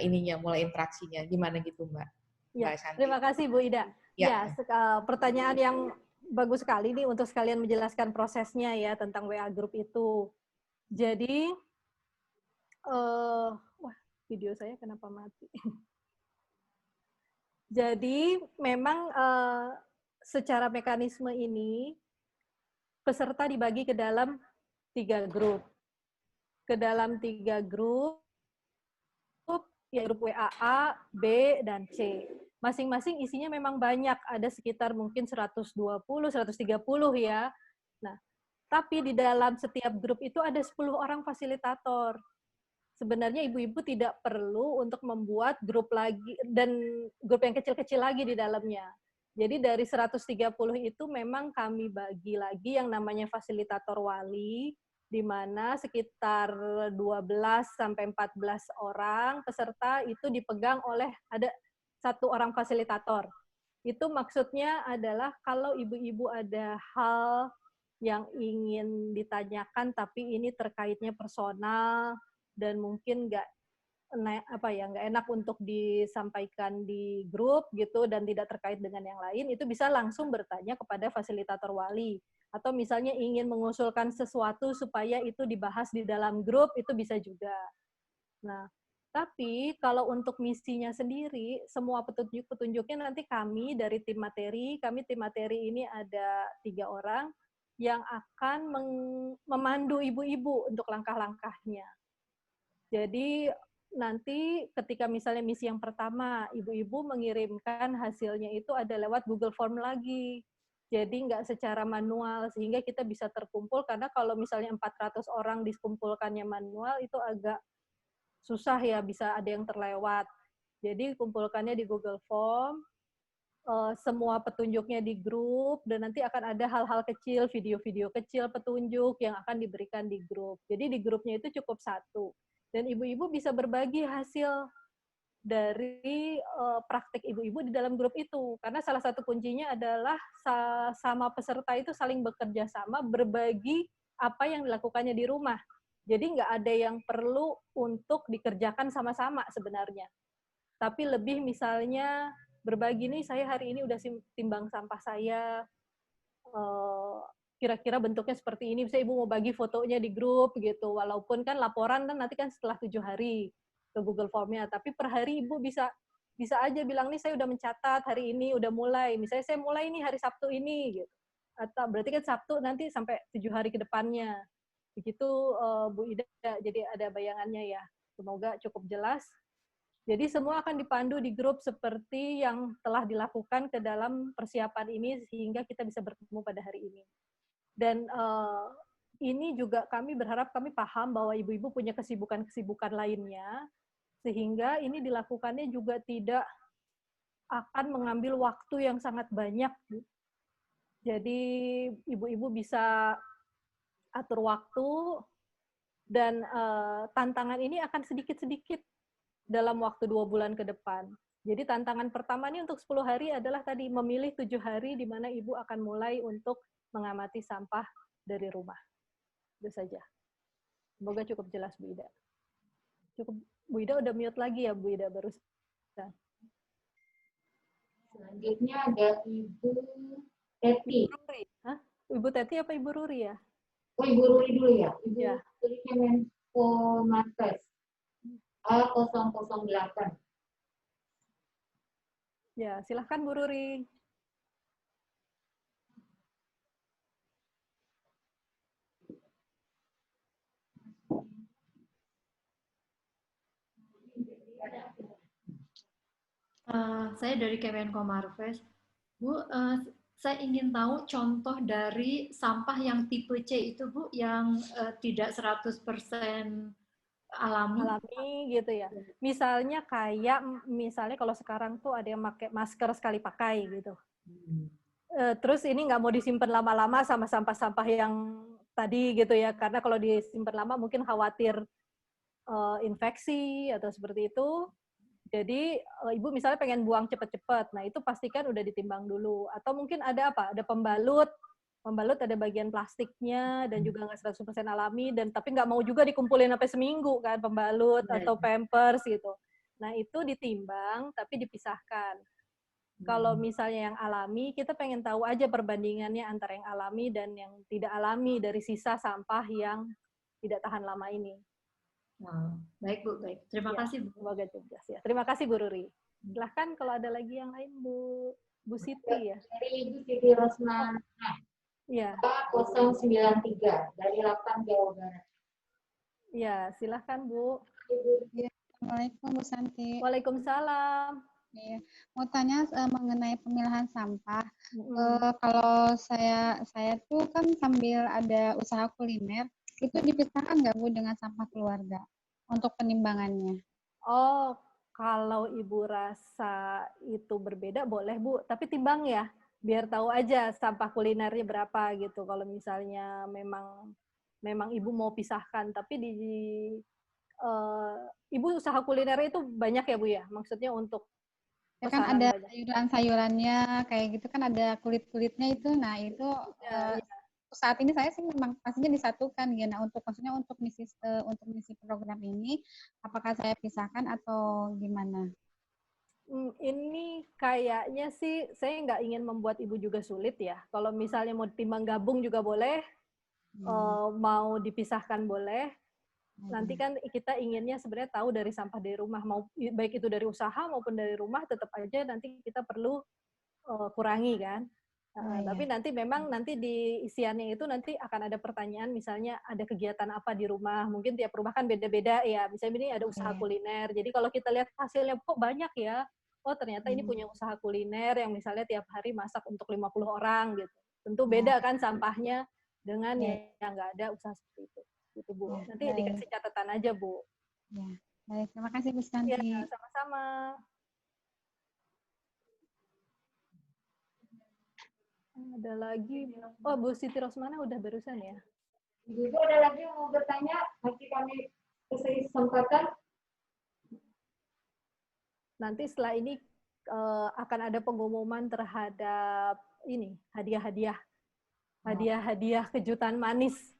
ininya, mulai interaksinya, gimana gitu Mbak? Ya, Mbak Santi. terima kasih Bu Ida. Ya. Ya, pertanyaan yang bagus sekali nih untuk sekalian menjelaskan prosesnya ya tentang WA Group itu. Jadi, wah video saya kenapa mati? Jadi memang secara mekanisme ini peserta dibagi ke dalam 3 grup. Ke dalam 3 grup, ya grup WAA, B, dan C. Masing-masing isinya memang banyak, ada sekitar mungkin 120, 130 ya. Nah, tapi di dalam setiap grup itu ada 10 orang fasilitator. Sebenarnya ibu-ibu tidak perlu untuk membuat grup lagi, dan grup yang kecil-kecil lagi di dalamnya. Jadi dari 130 itu memang kami bagi lagi yang namanya fasilitator wali, di mana sekitar 12 sampai 14 orang peserta itu dipegang oleh ada 1 orang fasilitator. Itu maksudnya adalah kalau ibu-ibu ada hal yang ingin ditanyakan tapi ini terkaitnya personal dan mungkin nggak enak untuk disampaikan di grup gitu dan tidak terkait dengan yang lain, itu bisa langsung bertanya kepada fasilitator wali. Atau misalnya ingin mengusulkan sesuatu supaya itu dibahas di dalam grup, itu bisa juga. Nah, tapi kalau untuk misinya sendiri, semua petunjuknya nanti kami dari tim materi ini ada 3 orang yang akan memandu ibu-ibu untuk langkah-langkahnya. Jadi nanti ketika misalnya misi yang pertama, ibu-ibu mengirimkan hasilnya itu ada lewat Google Form lagi. Jadi nggak secara manual, sehingga kita bisa terkumpul, karena kalau misalnya 400 orang dikumpulkannya manual, itu agak susah ya, bisa ada yang terlewat. Jadi kumpulkannya di Google Form, semua petunjuknya di grup, dan nanti akan ada hal-hal kecil, video-video kecil petunjuk yang akan diberikan di grup. Jadi di grupnya itu cukup 1. Dan ibu-ibu bisa berbagi hasil dari praktik ibu-ibu di dalam grup itu. Karena salah satu kuncinya adalah sama peserta itu saling bekerja sama, berbagi apa yang dilakukannya di rumah. Jadi nggak ada yang perlu untuk dikerjakan sama-sama sebenarnya. Tapi lebih misalnya berbagi nih, saya hari ini udah timbang sampah saya, kira-kira bentuknya seperti ini, bisa ibu mau bagi fotonya di grup gitu, walaupun kan laporan kan nanti kan setelah 7 hari ke Google Form-nya, tapi per hari ibu bisa aja bilang nih saya udah mencatat hari ini udah mulai, misalnya saya mulai nih hari Sabtu ini gitu, atau berarti kan Sabtu nanti sampai 7 hari ke depannya, begitu Bu Ida, jadi ada bayangannya ya, semoga cukup jelas. Jadi semua akan dipandu di grup seperti yang telah dilakukan ke dalam persiapan ini sehingga kita bisa bertemu pada hari ini. Dan ini juga kami berharap, kami paham bahwa ibu-ibu punya kesibukan-kesibukan lainnya, sehingga ini dilakukannya juga tidak akan mengambil waktu yang sangat banyak. Jadi ibu-ibu bisa atur waktu, dan tantangan ini akan sedikit-sedikit dalam waktu 2 bulan ke depan. Jadi tantangan pertama ini untuk 10 hari adalah tadi memilih 7 hari di mana ibu akan mulai untuk mengamati sampah dari rumah. Itu saja. Semoga cukup jelas Bu Ida. Cukup, Bu Ida udah mute lagi ya Bu Ida barusan. Selanjutnya ada Ibu Teti. Hah? Ibu Teti apa Ibu Ruri ya? Oh, Ibu Ruri dulu ya. Ibu Ya. dari Kemenko Marves A008. Ya, silahkan Bu Ruri. Saya dari Kemenko Marves. Bu, saya ingin tahu contoh dari sampah yang tipe C itu, Bu, yang tidak 100% alami gitu ya. Misalnya misalnya kalau sekarang tuh ada yang pakai masker sekali pakai gitu. Terus ini nggak mau disimpan lama-lama sama sampah-sampah yang tadi gitu ya, karena kalau disimpan lama mungkin khawatir infeksi atau seperti itu. Jadi ibu misalnya pengen buang cepet-cepet, nah itu pastikan udah ditimbang dulu. Atau mungkin ada apa? Ada pembalut ada bagian plastiknya dan juga nggak 100% alami, dan tapi nggak mau juga dikumpulin sampai seminggu kan pembalut atau pampers gitu. Nah, itu ditimbang tapi dipisahkan. Kalau misalnya yang alami, kita pengen tahu aja perbandingannya antara yang alami dan yang tidak alami dari sisa sampah yang tidak tahan lama ini. Wow. Baik Bu, baik. Terima Ya, kasih Bu. semoga jelas ya. Terima kasih Bu Ruri. Silahkan kalau ada lagi yang lain Bu Siti ya. Dari Ibu Siti Rosmana Ya, 093 dari 8 Jawa Barat. ya silahkan Bu. Ya, Assalamualaikum Bu Santi. Waalaikumsalam. Iya, mau tanya mengenai pemilahan sampah. Mm-mm. Kalau saya tuh kan sambil ada usaha kuliner, itu dipisahkan nggak Bu dengan sampah keluarga untuk penimbangannya? Oh, kalau Ibu rasa itu berbeda boleh Bu, tapi timbang ya, biar tahu aja sampah kulinernya berapa gitu. Kalau misalnya memang Ibu mau pisahkan, tapi Ibu usaha kulinernya itu banyak ya Bu ya? Maksudnya untuk Ya kan pesanan ada banyak. sayuran-sayurannya kayak gitu kan ada kulit-kulitnya itu. Nah, itu Ya, ya. saat ini saya sih memang pastinya disatukan ya. Nah, maksudnya untuk misi program ini apakah saya pisahkan atau gimana? Ini kayaknya sih saya nggak ingin membuat Ibu juga sulit ya. Kalau misalnya mau timbang gabung juga boleh, mau dipisahkan boleh. Nanti kan kita inginnya sebenarnya tahu dari sampah dari rumah, mau baik itu dari usaha maupun dari rumah, tetap aja nanti kita perlu kurangi kan. Tapi nanti memang nanti di isiannya itu nanti akan ada pertanyaan, misalnya ada kegiatan apa di rumah, mungkin tiap rumah kan beda-beda ya, misalnya ini ada usaha kuliner, jadi kalau kita lihat hasilnya kok banyak ya, oh ternyata ini punya usaha kuliner yang misalnya tiap hari masak untuk 50 orang gitu, tentu beda kan sampahnya dengan yang nggak ada usaha seperti itu. Gitu Bu, nanti dikasih catatan aja Bu. Ya, baik, terima kasih Bu Santi. Ya, sama-sama. Ada lagi, oh Bu Siti Rosmana udah barusan ya. Ibu ada lagi yang mau bertanya? Nanti kami kasih kesempatan. Nanti setelah ini akan ada pengumuman terhadap ini hadiah-hadiah kejutan manis.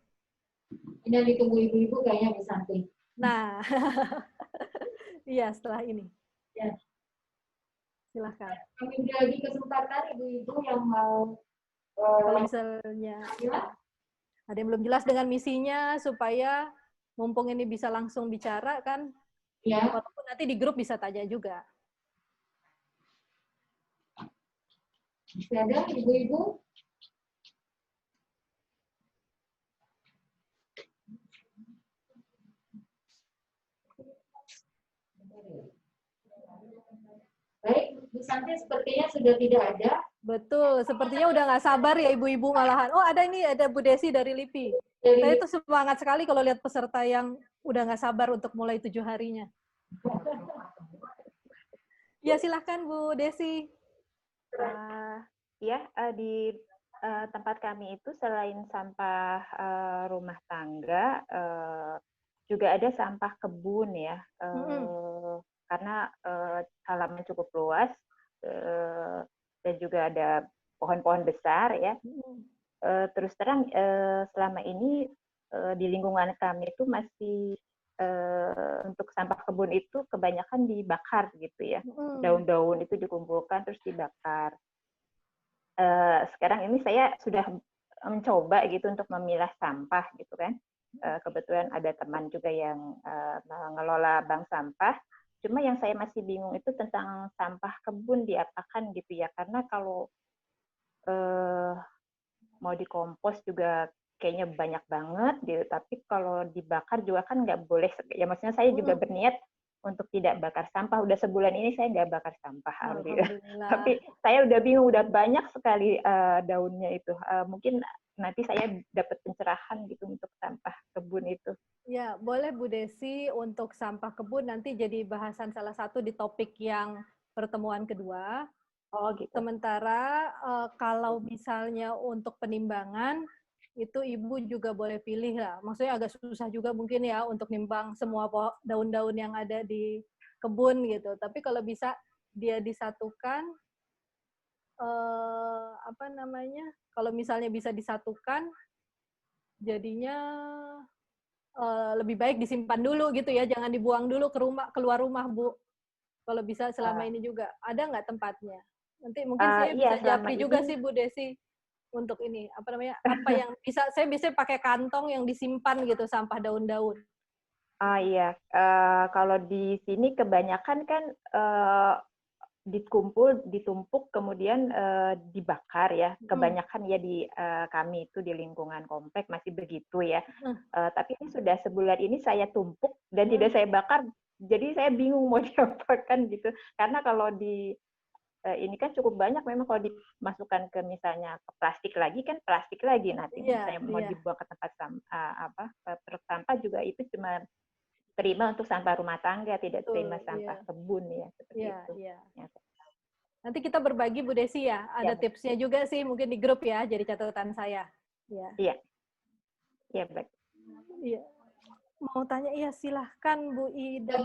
Ini yang ditunggu ibu-ibu kayaknya Bu Santi. Nah, iya setelah ini. Ya. Silahkan. Kami beri lagi kesempatan ibu-ibu yang mau Kalau misalnya ya. ada yang belum jelas dengan misinya, supaya mumpung ini bisa langsung bicara kan, Ya. walaupun nanti di grup bisa tanya juga. Masih ada ibu-ibu? Baik, Bu Santi sepertinya sudah tidak ada. Betul, sepertinya udah nggak sabar ya ibu-ibu malahan. Oh ada Bu Desi dari LIPI. Saya tuh semangat sekali kalau lihat peserta yang udah nggak sabar untuk mulai 7 harinya. Ya silahkan Bu Desi. Di tempat kami itu selain sampah rumah tangga, juga ada sampah kebun ya, karena halaman cukup luas dan juga ada pohon-pohon besar ya. Terus terang selama ini di lingkungan kami itu masih untuk sampah kebun itu kebanyakan dibakar gitu ya. Daun-daun itu dikumpulkan terus dibakar. Sekarang ini saya sudah mencoba gitu untuk memilah sampah gitu kan. Kebetulan ada teman juga yang mengelola bank sampah. Cuma yang saya masih bingung itu tentang sampah kebun diapakan gitu ya. Karena kalau mau dikompos juga kayaknya banyak banget gitu. Tapi kalau dibakar juga kan nggak boleh. Ya maksudnya saya juga berniat untuk tidak bakar sampah. Udah sebulan ini saya nggak bakar sampah. Alhamdulillah. Tapi saya udah bingung, udah banyak sekali daunnya itu. Mungkin nanti saya dapat pencerahan gitu untuk sampah kebun itu. Ya, boleh Bu Desi, untuk sampah kebun nanti jadi bahasan salah satu di topik yang pertemuan kedua. Oh gitu. Sementara kalau misalnya untuk penimbangan, itu Ibu juga boleh pilih lah. Maksudnya agak susah juga mungkin ya untuk nimbang semua daun-daun yang ada di kebun gitu. Tapi kalau bisa dia disatukan, kalau misalnya bisa disatukan, jadinya lebih baik disimpan dulu gitu ya, jangan dibuang dulu keluar rumah Bu. Kalau bisa selama ini juga, ada nggak tempatnya? Nanti mungkin saya Iya, bisa selama japri juga ini sih Bu Desi untuk ini, apa namanya, apa yang saya bisa pakai kantong yang disimpan gitu, sampah daun-daun. Iya, kalau di sini kebanyakan kan ditumpuk, kemudian dibakar ya. Kebanyakan ya di kami itu di lingkungan komplek masih begitu ya. Tapi ini sudah sebulan ini saya tumpuk dan tidak saya bakar. Jadi saya bingung mau diapakan gitu. Karena kalau di ini kan cukup banyak memang kalau dimasukkan ke misalnya ke plastik lagi kan plastik lagi nanti misalnya mau dibuang ke tempat truk sampah juga itu cuma terima untuk sampah rumah tangga, tidak terima sampah kebun ya seperti itu. Iya. Nanti kita berbagi Bu Desi ya, ada tipsnya juga sih mungkin di grup ya, jadi catatan saya. Iya. Iya, baik. Iya. Mau tanya, iya silahkan Bu Ida.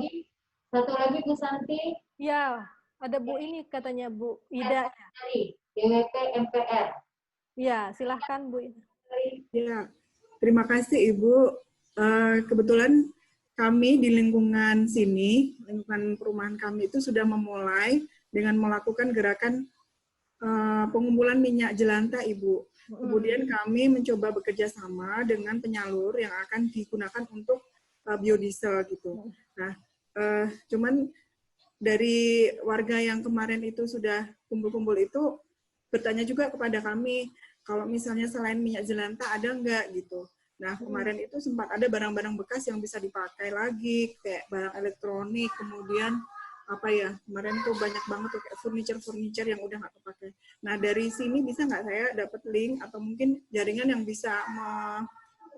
Satu lagi Bu Santi. Ya, ada Bu ini katanya Bu Ida. Dari DWP MPR. Iya, silahkan Bu Ida. Ya, terima kasih Ibu. Kebetulan kami di lingkungan sini, lingkungan perumahan kami itu sudah memulai dengan melakukan gerakan pengumpulan minyak jelantah, Ibu. Kemudian kami mencoba bekerja sama dengan penyalur yang akan digunakan untuk biodiesel gitu. Nah, cuman dari warga yang kemarin itu sudah kumpul-kumpul itu bertanya juga kepada kami, kalau misalnya selain minyak jelantah ada enggak gitu. Nah, kemarin itu sempat ada barang-barang bekas yang bisa dipakai lagi, kayak barang elektronik, kemudian kemarin tuh banyak banget tuh kayak furniture yang udah nggak kepakai. Nah, dari sini bisa nggak saya dapat link atau mungkin jaringan yang bisa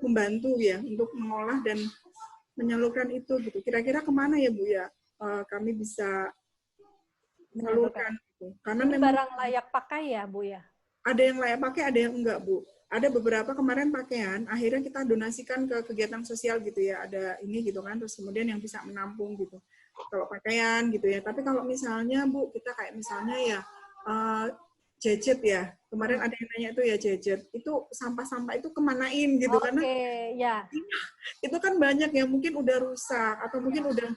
membantu ya untuk mengolah dan menyalurkan itu gitu. Kira-kira kemana ya Bu ya kami bisa menyalurkan gitu. Karena ini memang barang layak pakai ya Bu ya? Ada yang layak pakai, ada yang enggak Bu. Ada beberapa kemarin pakaian, akhirnya kita donasikan ke kegiatan sosial gitu ya, ada ini gitu kan, terus kemudian yang bisa menampung gitu. Kalau pakaian gitu ya, tapi kalau misalnya Bu, kita kayak misalnya ya, gadget ya, kemarin ada yang nanya itu ya gadget, itu sampah-sampah itu kemanain gitu, karena ya. itu kan banyak yang mungkin udah rusak, atau mungkin udah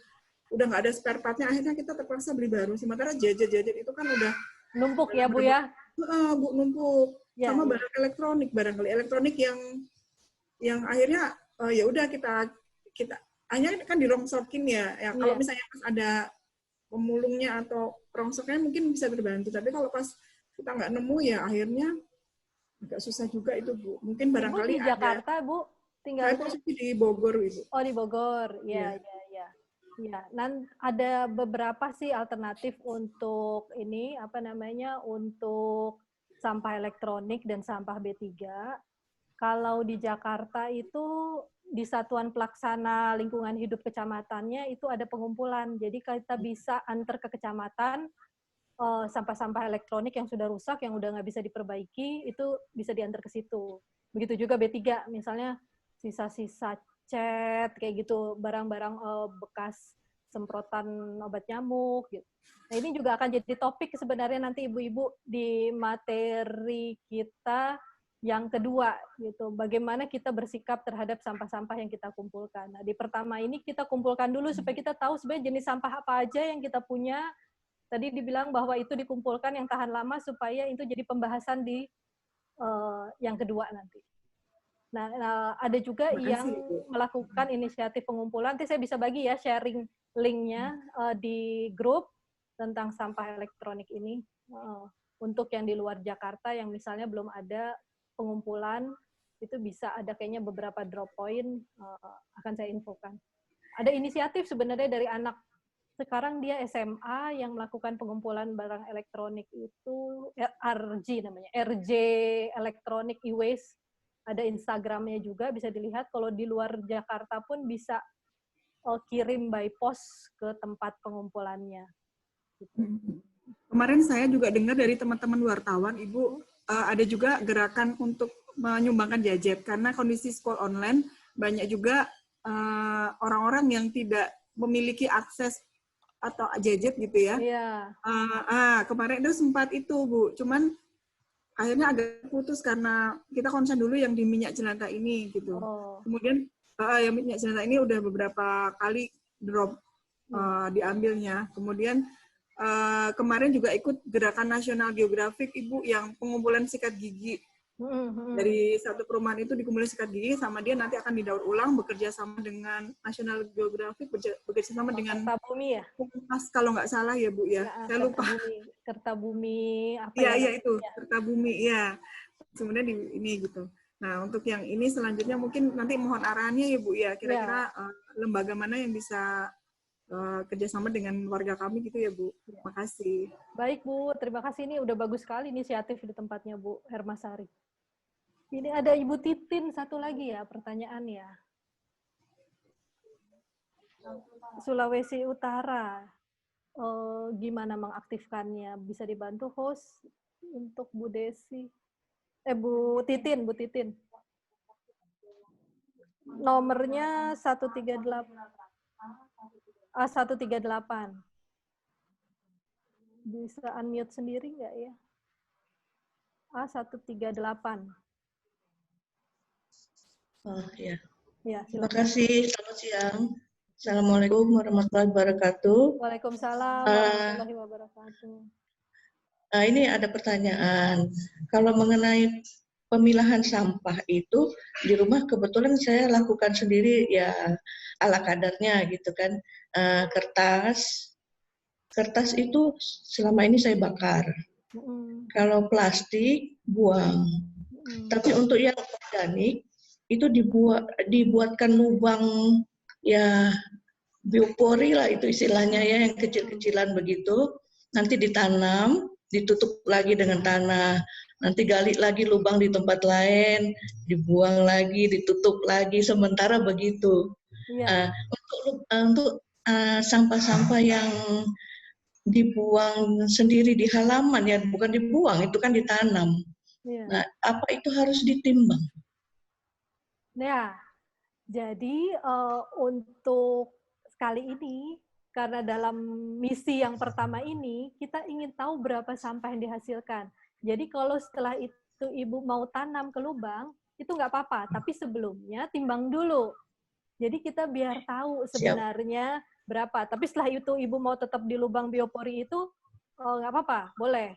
nggak ada spare part-nya, akhirnya kita terpaksa beli baru, sementara gadget itu kan udah numpuk ya Bu ya? Bu, numpuk. Sama barang elektronik, barangkali elektronik yang akhirnya ya udah kita hanya kan dirongsokin ya. Kalau misalnya pas ada pemulungnya atau rongsoknya mungkin bisa terbantu, tapi kalau pas kita nggak nemu ya akhirnya agak susah juga itu Bu. Mungkin barangkali di Jakarta Bu tinggal. Saya posisi di Bogor Ibu. Oh di Bogor, ya. Ya, ada beberapa sih alternatif untuk ini untuk sampah elektronik dan sampah B3. Kalau di Jakarta itu di Satuan Pelaksana Lingkungan Hidup Kecamatannya itu ada pengumpulan. Jadi kita bisa antar ke kecamatan sampah-sampah elektronik yang sudah rusak, yang udah nggak bisa diperbaiki, itu bisa diantar ke situ. Begitu juga B3, misalnya sisa-sisa cat kayak gitu, barang-barang bekas semprotan obat nyamuk gitu. Nah, ini juga akan jadi topik sebenarnya nanti ibu-ibu di materi kita yang kedua gitu. Bagaimana kita bersikap terhadap sampah-sampah yang kita kumpulkan. Nah, di pertama ini kita kumpulkan dulu supaya kita tahu sebenarnya jenis sampah apa aja yang kita punya. Tadi dibilang bahwa itu dikumpulkan yang tahan lama supaya itu jadi pembahasan di yang kedua nanti. Nah, ada juga yang melakukan inisiatif pengumpulan. Nanti saya bisa bagi ya sharing linknya di grup tentang sampah elektronik ini. Untuk yang di luar Jakarta yang misalnya belum ada pengumpulan, itu bisa ada kayaknya beberapa drop point, akan saya infokan. Ada inisiatif sebenarnya dari anak, sekarang dia SMA yang melakukan pengumpulan barang elektronik itu, RG namanya, RJ Electronic E-Waste. Ada Instagramnya juga, bisa dilihat. Kalau di luar Jakarta pun bisa kirim by post ke tempat pengumpulannya. Kemarin saya juga dengar dari teman-teman wartawan, Ibu, ada juga gerakan untuk menyumbangkan gadget, karena kondisi sekolah online, banyak juga orang-orang yang tidak memiliki akses atau gadget gitu ya. Kemarin itu sempat itu, Bu, cuman akhirnya agak putus karena kita konsen dulu yang di minyak jelantah ini gitu. Kemudian yang minyak jelantah ini udah beberapa kali drop. diambilnya. Kemudian kemarin juga ikut Gerakan Nasional Geografik, Ibu, yang pengumpulan sikat gigi. Dari satu perumahan itu dikumpulin sikat gigi, sama dia nanti akan didaur ulang, bekerja sama dengan National Geographic, bekerja sama dengan Kertabumi ya? Mas, kalau nggak salah ya, Bu, ya. Saya lupa. Kertabumi apa ya? Iya, itu. Ya. Kertabumi, ya. Sebenarnya ini gitu. Nah, untuk yang ini selanjutnya mungkin nanti mohon arahannya ya, Bu, ya. Kira-kira lembaga mana yang bisa kerjasama dengan warga kami gitu ya, Bu. Makasih. Baik, Bu. Terima kasih. Ini udah bagus sekali inisiatif di tempatnya, Bu Hermasari. Ini ada Ibu Titin satu lagi ya pertanyaannya. Sulawesi Utara. Gimana mengaktifkannya? Bisa dibantu host untuk Bu Desi? Bu Titin. Nomornya 138. 138. Bisa unmute sendiri nggak ya? 138. Oh ya. Ya, terima kasih. Selamat siang. Assalamualaikum warahmatullahi wabarakatuh. Waalaikumsalam warahmatullahi wabarakatuh. Ini ada pertanyaan. Kalau mengenai pemilahan sampah itu di rumah kebetulan saya lakukan sendiri ya ala kadarnya gitu kan. Kertas itu selama ini saya bakar. Kalau plastik buang. Tapi untuk yang organik itu dibuatkan lubang ya biopori lah itu istilahnya ya, yang kecil-kecilan begitu, nanti ditanam, ditutup lagi dengan tanah, nanti gali lagi lubang di tempat lain, dibuang lagi, ditutup lagi, sementara begitu. Untuk sampah-sampah yang dibuang sendiri di halaman ya, bukan dibuang, itu kan ditanam. Nah, apa itu harus ditimbang? Ya, jadi untuk kali ini, karena dalam misi yang pertama ini, kita ingin tahu berapa sampah yang dihasilkan. Jadi kalau setelah itu Ibu mau tanam ke lubang, itu nggak apa-apa, tapi sebelumnya timbang dulu. Jadi kita biar tahu sebenarnya berapa. Tapi setelah itu Ibu mau tetap di lubang biopori itu, nggak apa-apa, boleh.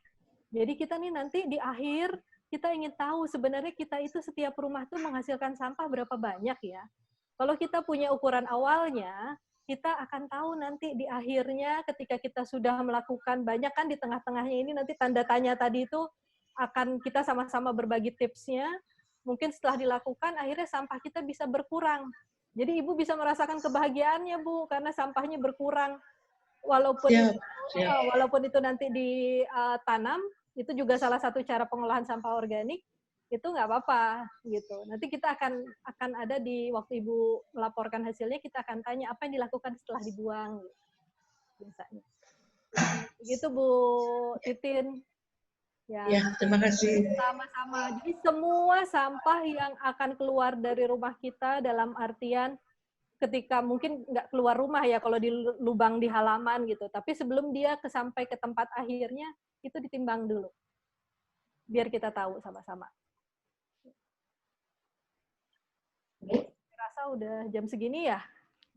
Jadi kita nih nanti di akhir, kita ingin tahu sebenarnya kita itu setiap rumah tuh menghasilkan sampah berapa banyak ya. Kalau kita punya ukuran awalnya, kita akan tahu nanti di akhirnya ketika kita sudah melakukan banyak kan di tengah-tengahnya ini nanti tanda tanya tadi itu akan kita sama-sama berbagi tipsnya. Mungkin setelah dilakukan akhirnya sampah kita bisa berkurang. Jadi Ibu bisa merasakan kebahagiaannya Bu karena sampahnya berkurang. Walaupun itu nanti ditanam, itu juga salah satu cara pengolahan sampah organik, itu nggak apa-apa gitu. Nanti kita akan ada di waktu Ibu melaporkan hasilnya, kita akan tanya apa yang dilakukan setelah dibuang, biasanya. Begitu Bu Titin. Ya, terima kasih. Sama-sama. Jadi semua sampah yang akan keluar dari rumah kita dalam artian ketika mungkin nggak keluar rumah ya kalau di lubang di halaman gitu, tapi sebelum dia sampai ke tempat akhirnya itu ditimbang dulu biar kita tahu sama-sama. Rasa udah jam segini ya?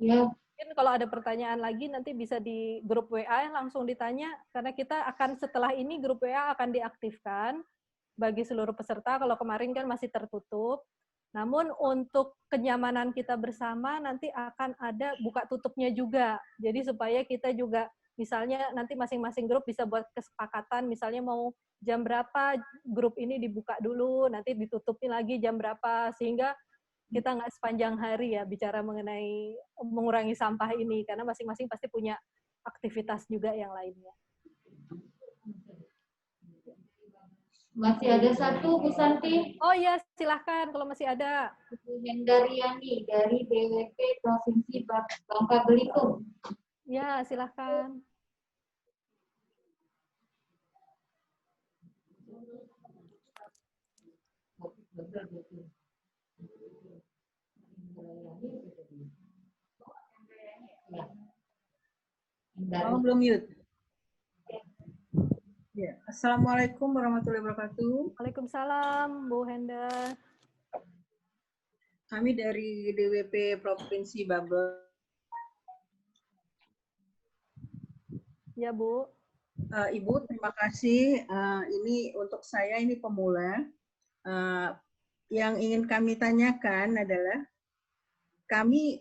Iya. Mungkin kalau ada pertanyaan lagi nanti bisa di grup WA langsung ditanya karena kita akan setelah ini grup WA akan diaktifkan bagi seluruh peserta. Kalau kemarin kan masih tertutup. Namun untuk kenyamanan kita bersama nanti akan ada buka tutupnya juga. Jadi supaya kita juga misalnya nanti masing-masing grup bisa buat kesepakatan misalnya mau jam berapa grup ini dibuka dulu, nanti ditutupin lagi jam berapa sehingga kita nggak sepanjang hari ya bicara mengenai mengurangi sampah ini karena masing-masing pasti punya aktivitas juga yang lainnya. Masih ada satu, Bu Santi. Oh iya, silahkan kalau masih ada. Bu Hendariani dari DWP Provinsi Bangka Belitung. Ya, silahkan. Belum mute. Ya. Assalamualaikum warahmatullahi wabarakatuh. Waalaikumsalam, Bu Henda. Kami dari DWP Provinsi Babel. Ya, Bu. Ibu, terima kasih. Ini untuk saya, ini pemula. Yang ingin kami tanyakan adalah, kami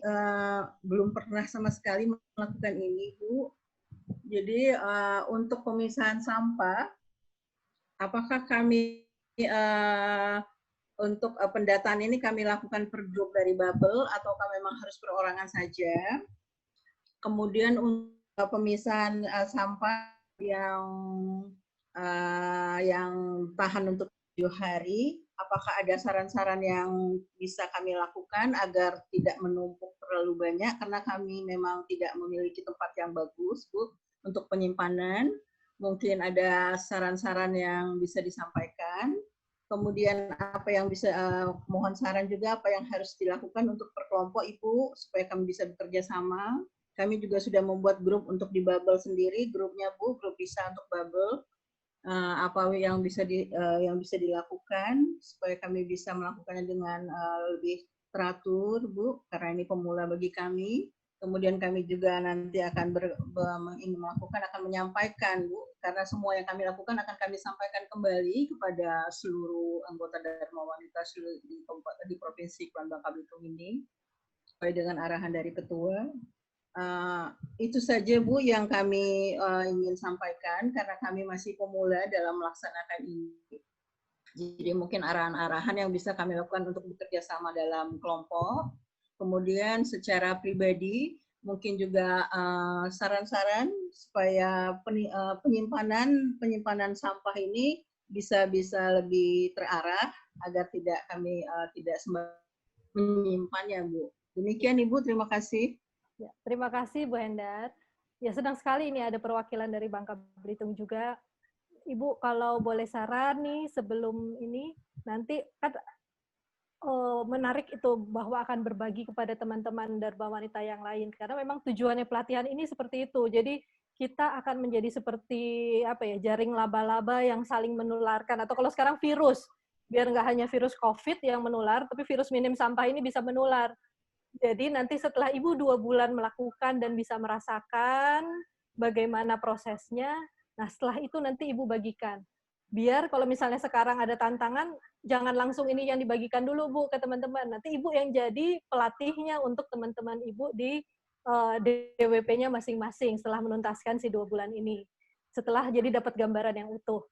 belum pernah sama sekali melakukan ini, Bu. Jadi untuk pemisahan sampah, apakah kami untuk pendataan ini kami lakukan per grup dari Bubble, ataukah memang harus perorangan saja? Kemudian untuk pemisahan sampah yang tahan untuk 7 hari, apakah ada saran-saran yang bisa kami lakukan agar tidak menumpuk terlalu banyak, karena kami memang tidak memiliki tempat yang bagus, Bu, untuk penyimpanan. Mungkin ada saran-saran yang bisa disampaikan. Kemudian apa yang bisa, mohon saran juga apa yang harus dilakukan untuk per kelompok, Ibu, supaya kami bisa bekerja sama. Kami juga sudah membuat grup untuk di Bubble sendiri, grupnya, Bu, grup bisa untuk Bubble. Apa yang bisa dilakukan supaya kami bisa melakukannya dengan lebih teratur, Bu, karena ini pemula bagi kami. Kemudian kami juga nanti akan akan menyampaikan, Bu, karena semua yang kami lakukan akan kami sampaikan kembali kepada seluruh anggota Dharma Wanita di Provinsi Kepulauan Bangka Belitung ini, sesuai dengan arahan dari Ketua. Itu saja, Bu, yang kami ingin sampaikan karena kami masih pemula dalam melaksanakan ini. Jadi mungkin arahan-arahan yang bisa kami lakukan untuk bekerja sama dalam kelompok. Kemudian secara pribadi mungkin juga saran-saran supaya penyimpanan sampah ini bisa lebih terarah agar kami tidak menyimpannya, Bu. Demikian, Ibu, terima kasih. Ya, terima kasih, Bu Hendar. Ya, senang sekali ini ada perwakilan dari Bangka Belitung juga. Ibu, kalau boleh saran nih sebelum ini, nanti kan menarik itu bahwa akan berbagi kepada teman-teman Dharma Wanita yang lain. Karena memang tujuannya pelatihan ini seperti itu. Jadi kita akan menjadi seperti jaring laba-laba yang saling menularkan. Atau kalau sekarang virus, biar nggak hanya virus COVID yang menular, tapi virus minim sampah ini bisa menular. Jadi nanti setelah Ibu 2 bulan melakukan dan bisa merasakan bagaimana prosesnya, nah setelah itu nanti Ibu bagikan. Biar kalau misalnya sekarang ada tantangan, jangan langsung ini yang dibagikan dulu, Bu, ke teman-teman. Nanti Ibu yang jadi pelatihnya untuk teman-teman Ibu di DWP-nya masing-masing setelah menuntaskan si 2 bulan ini. Setelah jadi dapat gambaran yang utuh.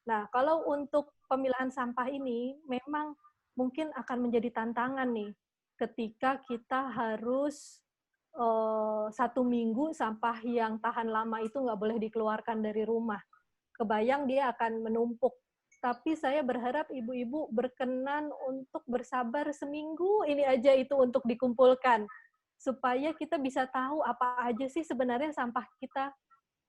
Nah, kalau untuk pemilahan sampah ini, memang mungkin akan menjadi tantangan nih, ketika kita harus 1 minggu sampah yang tahan lama itu nggak boleh dikeluarkan dari rumah. Kebayang dia akan menumpuk. Tapi saya berharap ibu-ibu berkenan untuk bersabar seminggu ini aja itu untuk dikumpulkan. Supaya kita bisa tahu apa aja sih sebenarnya sampah kita.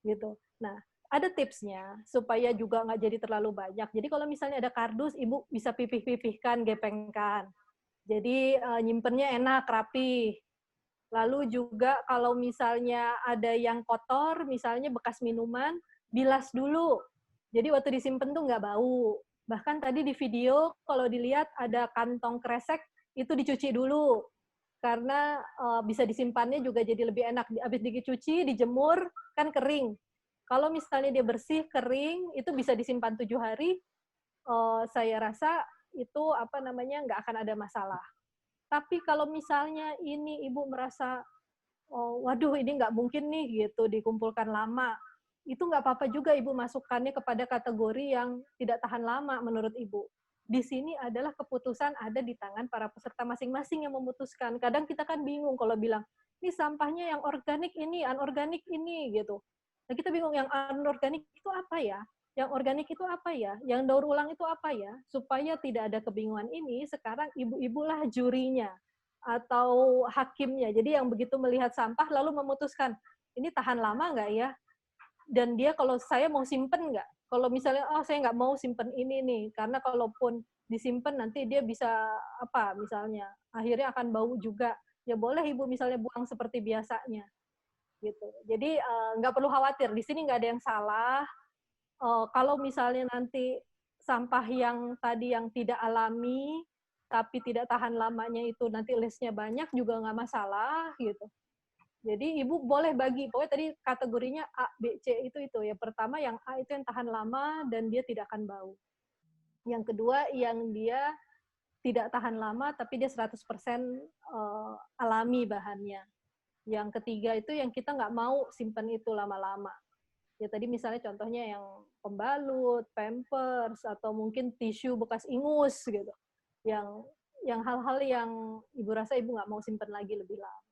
Gitu. Nah, ada tipsnya supaya juga nggak jadi terlalu banyak. Jadi kalau misalnya ada kardus, ibu bisa pipih-pipihkan, gepengkan. Jadi nyimpennya enak, rapi. Lalu juga kalau misalnya ada yang kotor, misalnya bekas minuman, bilas dulu. Jadi waktu disimpan tuh nggak bau. Bahkan tadi di video, kalau dilihat ada kantong kresek, itu dicuci dulu. Karena bisa disimpannya juga jadi lebih enak. Habis dicuci, dijemur, kan kering. Kalau misalnya dia bersih, kering, itu bisa disimpan 7 hari, saya rasa itu nggak akan ada masalah. Tapi kalau misalnya ini ibu merasa, waduh ini nggak mungkin nih gitu dikumpulkan lama, itu nggak apa-apa juga ibu masukkannya kepada kategori yang tidak tahan lama menurut ibu. Di sini adalah keputusan ada di tangan para peserta masing-masing yang memutuskan. Kadang kita kan bingung kalau bilang, ini sampahnya yang organik ini, anorganik ini gitu. Nah kita bingung yang anorganik itu apa ya? Yang organik itu apa ya? Yang daur ulang itu apa ya? Supaya tidak ada kebingungan ini, sekarang ibu-ibulah jurinya atau hakimnya. Jadi yang begitu melihat sampah lalu memutuskan, ini tahan lama nggak ya? Dan dia kalau saya mau simpen nggak? Kalau misalnya, saya nggak mau simpen ini nih, karena kalaupun disimpan nanti dia bisa misalnya, akhirnya akan bau juga. Ya boleh ibu misalnya buang seperti biasanya. Gitu. Jadi nggak perlu khawatir, di sini nggak ada yang salah. Kalau misalnya nanti sampah yang tadi yang tidak alami, tapi tidak tahan lamanya itu nanti listnya banyak juga nggak masalah gitu. Jadi ibu boleh bagi, pokoknya tadi kategorinya A, B, C itu. Yang pertama yang A itu yang tahan lama dan dia tidak akan bau. Yang kedua yang dia tidak tahan lama tapi dia 100% alami bahannya. Yang ketiga itu yang kita nggak mau simpan itu lama-lama. Ya tadi misalnya contohnya yang pembalut, pampers, atau mungkin tisu bekas ingus gitu. Yang hal-hal yang ibu rasa ibu nggak mau simpan lagi lebih lama.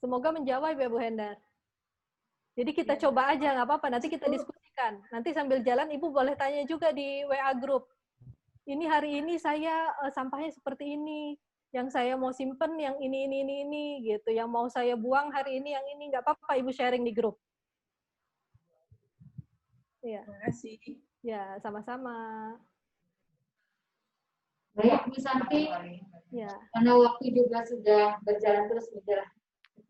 Semoga menjawab ya Bu Hendar. Jadi kita coba aja, nggak apa-apa. Nanti kita diskusikan. Nanti sambil jalan Ibu boleh tanya juga di WA Group. Ini hari ini saya sampahnya seperti ini. Yang saya mau simpen yang ini gitu. Yang mau saya buang hari ini yang ini. Nggak apa-apa Ibu sharing di grup. Ya. Terima kasih. Ya, sama-sama. Baik, Bu Santi. Ya. Karena waktu juga sudah berjalan terus, sudah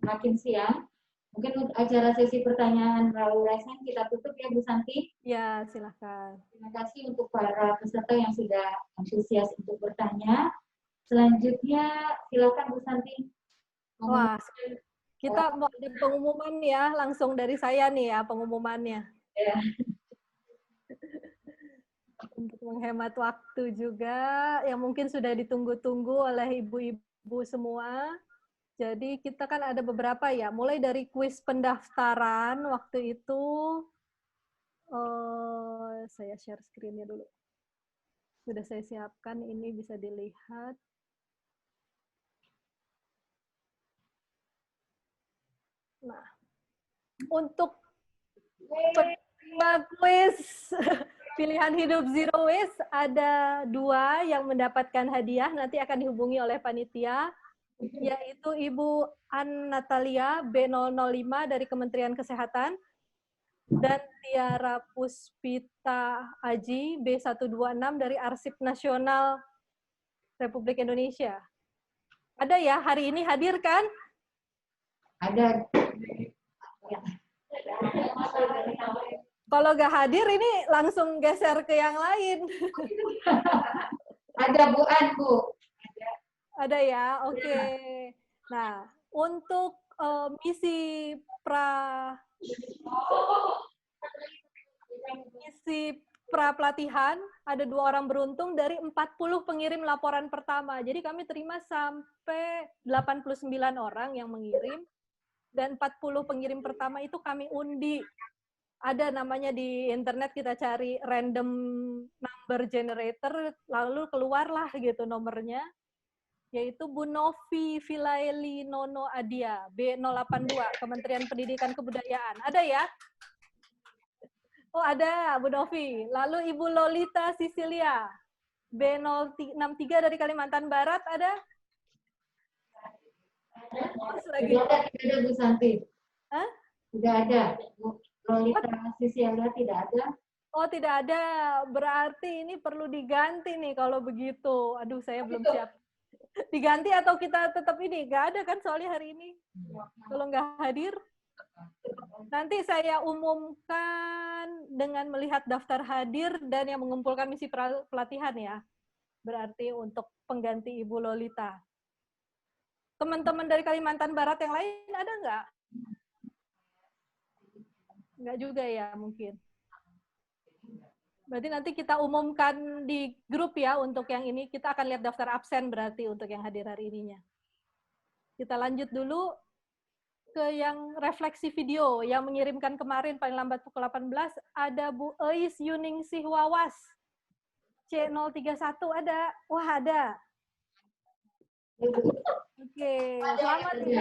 makin siang. Mungkin untuk acara sesi pertanyaan melalui resen kita tutup ya Bu Santi. Ya, silakan. Terima kasih untuk para peserta yang sudah antusias untuk bertanya. Selanjutnya silakan Bu Santi. Wah, kita mau ada pengumuman ya, langsung dari saya nih ya pengumumannya. Ya. Untuk menghemat waktu juga, yang mungkin sudah ditunggu-tunggu oleh ibu-ibu semua. Jadi kita kan ada beberapa ya, mulai dari kuis pendaftaran waktu itu, saya share screen-nya dulu. Sudah saya siapkan, ini bisa dilihat. Nah, untuk penerima kuis pilihan hidup Zero Waste ada 2 yang mendapatkan hadiah, nanti akan dihubungi oleh panitia, yaitu Ibu An Natalia B005 dari Kementerian Kesehatan dan Tiara Puspita Aji B126 dari Arsip Nasional Republik Indonesia. Ada ya, hari ini hadir kan? Ada. Kalau nggak hadir ini langsung geser ke yang lain. Ada Bu An, Bu. Ada ya, oke. Nah, untuk misi pelatihan ada 2 orang beruntung dari 40 pengirim laporan pertama. Jadi kami terima sampai 89 orang yang mengirim dan 40 pengirim pertama itu kami undi. Ada namanya di internet, kita cari random number generator, lalu keluarlah gitu nomornya, yaitu Bu Novi Vilaeli Nono Adia, B082, Kementerian Pendidikan Kebudayaan. Ada ya? Oh ada, Bu Novi. Lalu Ibu Lolita Sisilia, B063 dari Kalimantan Barat, ada? Sudah ada Bu Santi. Hah? Sudah ada. Bu Lolita Sisilia tidak ada. Oh, tidak ada. Berarti ini perlu diganti nih kalau begitu. Aduh, saya belum siap. Diganti atau kita tetap ini? Nggak ada kan soalnya hari ini. Kalau nggak hadir, nanti saya umumkan dengan melihat daftar hadir dan yang mengumpulkan misi pelatihan ya. Berarti untuk pengganti Ibu Lolita. Teman-teman dari Kalimantan Barat yang lain ada nggak? Nggak juga ya mungkin. Berarti nanti kita umumkan di grup ya untuk yang ini. Kita akan lihat daftar absen berarti untuk yang hadir hari ininya. Kita lanjut dulu ke yang refleksi video yang mengirimkan kemarin paling lambat pukul 18. Ada Bu Eis Yuningsih Wawas. C031 ada. Wah ada. Oke, selamat Ibu.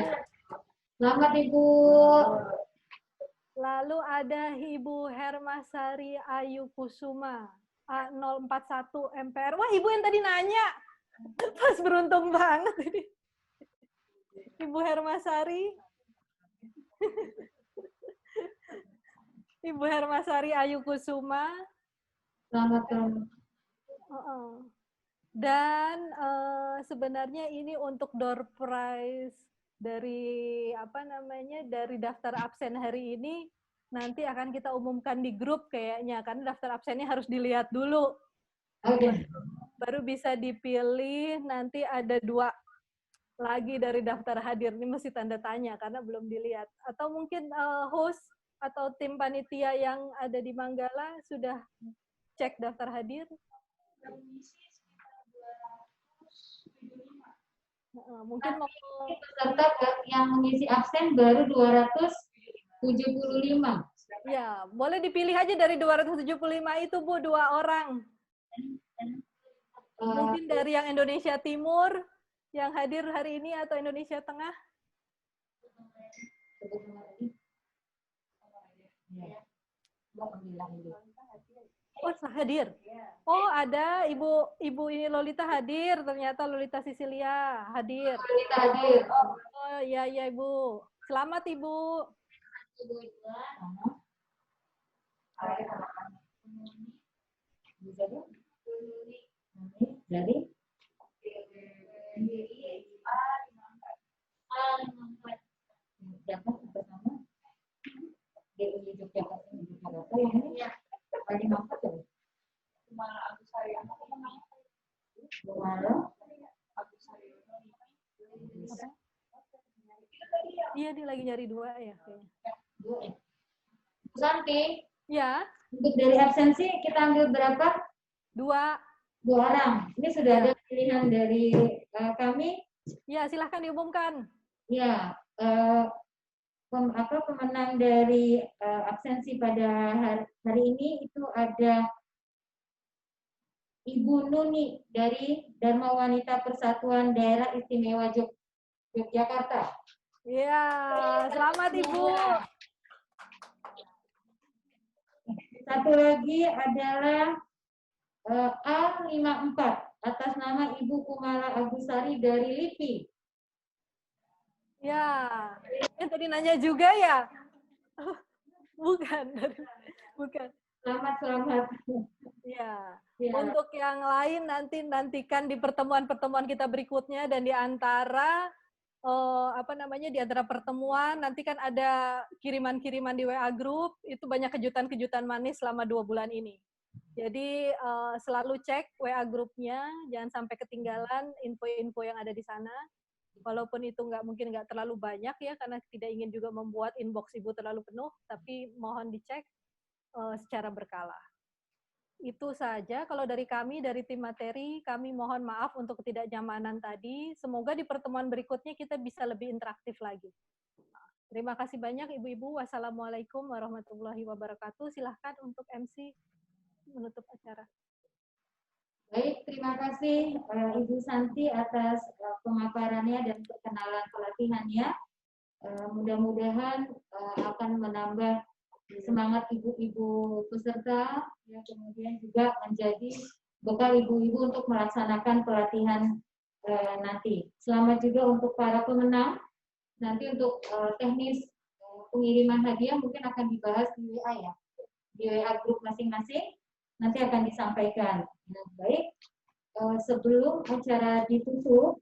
Selamat Ibu. Lalu ada Ibu Hermasari Ayu Kusuma, A041 MPR. Wah, Ibu yang tadi nanya. Pas beruntung banget ini. Ibu Hermasari. Ibu Hermasari Ayu Kusuma. Selamat. Dan sebenarnya ini untuk door prize dari dari daftar absen hari ini nanti akan kita umumkan di grup kayaknya, karena daftar absennya harus dilihat dulu. Baru bisa dipilih. Nanti ada 2 lagi dari daftar hadir. Ini masih tanda tanya karena belum dilihat. Atau mungkin host atau tim panitia yang ada di Manggala sudah cek daftar hadir? Mungkin mau peserta yang mengisi absen baru 275. Ya, boleh dipilih aja dari 275 itu, Bu, 2 orang. Mungkin dari yang Indonesia Timur yang hadir hari ini atau Indonesia Tengah? Oh, hadir. Oh, ada Ibu ini Lolita hadir. Ternyata Lolita Sisilia hadir. Lolita hadir. Oh, iya Ibu. Selamat Ibu. Jadi Iya, dia lagi nyari 2 ya. Bu Santi, ya. Untuk dari absensi kita ambil berapa? 2 orang. Ini sudah ada pilihan dari kami. Ya, silahkan diumumkan. Ya, pemenang dari absensi pada hari ini itu ada Ibu Nuni dari Dharma Wanita Persatuan Daerah Istimewa Yogyakarta. Ya, selamat Ibu. Satu lagi adalah A54 atas nama Ibu Kumala Agusari dari LIPI. Ya, yang tadi nanya juga ya? Bukan. Selamat. Ya. Untuk yang lain nantikan di pertemuan-pertemuan kita berikutnya, dan di antara di antara pertemuan nanti kan ada kiriman-kiriman di WA group, itu banyak kejutan-kejutan manis selama 2 bulan ini. Jadi selalu cek WA grupnya, jangan sampai ketinggalan info-info yang ada di sana. Walaupun itu mungkin nggak terlalu banyak ya, karena tidak ingin juga membuat inbox Ibu terlalu penuh, tapi mohon dicek secara berkala. Itu saja kalau dari kami, dari tim materi, kami mohon maaf untuk ketidaknyamanan tadi. Semoga di pertemuan berikutnya kita bisa lebih interaktif lagi. Terima kasih banyak Ibu-Ibu. Wassalamualaikum warahmatullahi wabarakatuh. Silahkan untuk MC menutup acara. Baik, terima kasih Ibu Santi atas pemaparannya dan perkenalan pelatihannya. Mudah-mudahan akan menambah semangat ibu-ibu peserta, ya, kemudian juga menjadi bekal ibu-ibu untuk melaksanakan pelatihan nanti. Selamat juga untuk para pemenang. Nanti untuk teknis pengiriman hadiah mungkin akan dibahas di WA ya, di WA grup masing-masing. Nanti akan disampaikan. Nah, baik, sebelum acara ditutup,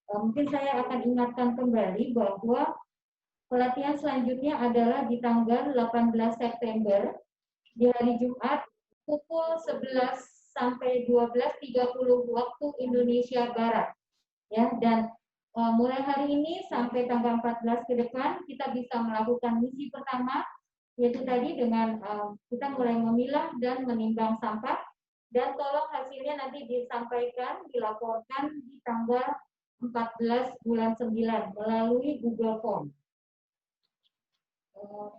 mungkin saya akan ingatkan kembali bahwa pelatihan selanjutnya adalah di tanggal 18 September di hari Jumat pukul 11 sampai 12.30 waktu Indonesia Barat. Ya, dan mulai hari ini sampai tanggal 14 ke depan kita bisa melakukan misi pertama, yaitu tadi dengan kita mulai memilah dan menimbang sampah, dan tolong hasilnya nanti disampaikan, dilaporkan di tanggal 14 bulan 9 melalui Google Form.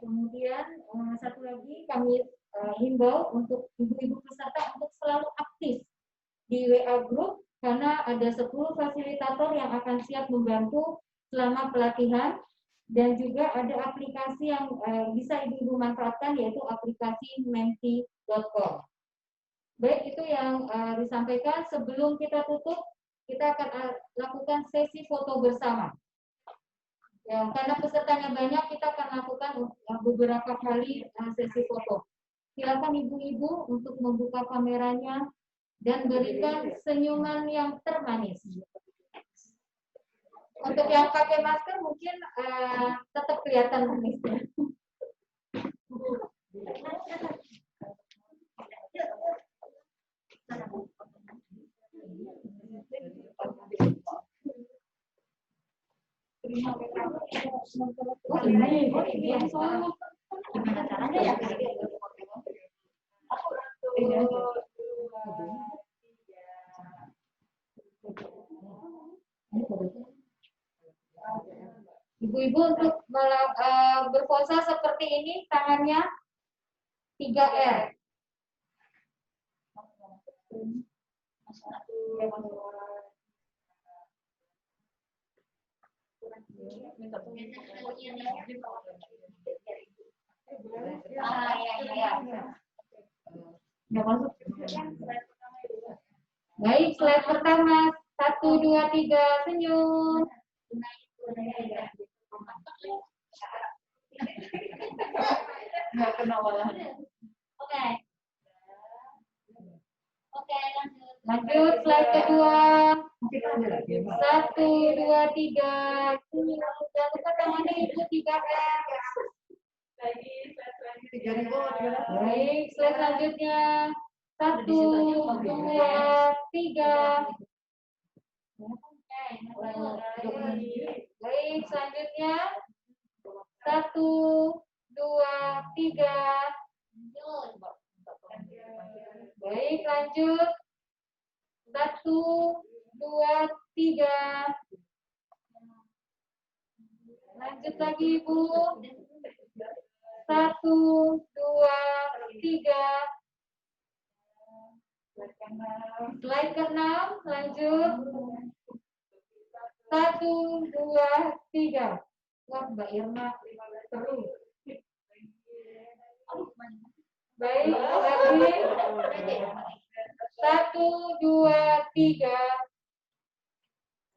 Kemudian satu lagi kami himbau untuk ibu-ibu peserta untuk selalu aktif di WA Group, karena ada 10 fasilitator yang akan siap membantu selama pelatihan. Dan juga ada aplikasi yang bisa ibu-ibu manfaatkan, yaitu aplikasi menti.com. Baik, itu yang disampaikan. Sebelum kita tutup, kita akan lakukan sesi foto bersama. Ya, karena pesertanya banyak, kita akan lakukan beberapa kali sesi foto. Silakan ibu-ibu untuk membuka kameranya dan berikan senyuman yang termanis. Untuk yang pakai masker mungkin tetap kelihatan manisnya. Gimana caranya ya? Ibu-ibu untuk berpuasa seperti ini tangannya 3R. Baik, slide pertama. 1, 2, 3, senyum. Nggak kena walah. Oke. Oke, lanjut. Lanjut, slide kedua. 1, 2, 3. Senyum. Jangan lupa tangannya ibu 3R. Baik, slide selanjutnya. 1, 2, 3. Baik, selanjutnya 1, 2, 3. Baik, lanjut 1, 2, 3. Lanjut lagi ibu. 1, 2, 3. Slide ke-6, lanjut. 1, 2, 3. Wah, Mbak Irma terus. Baik, lagi. 1, 2, 3.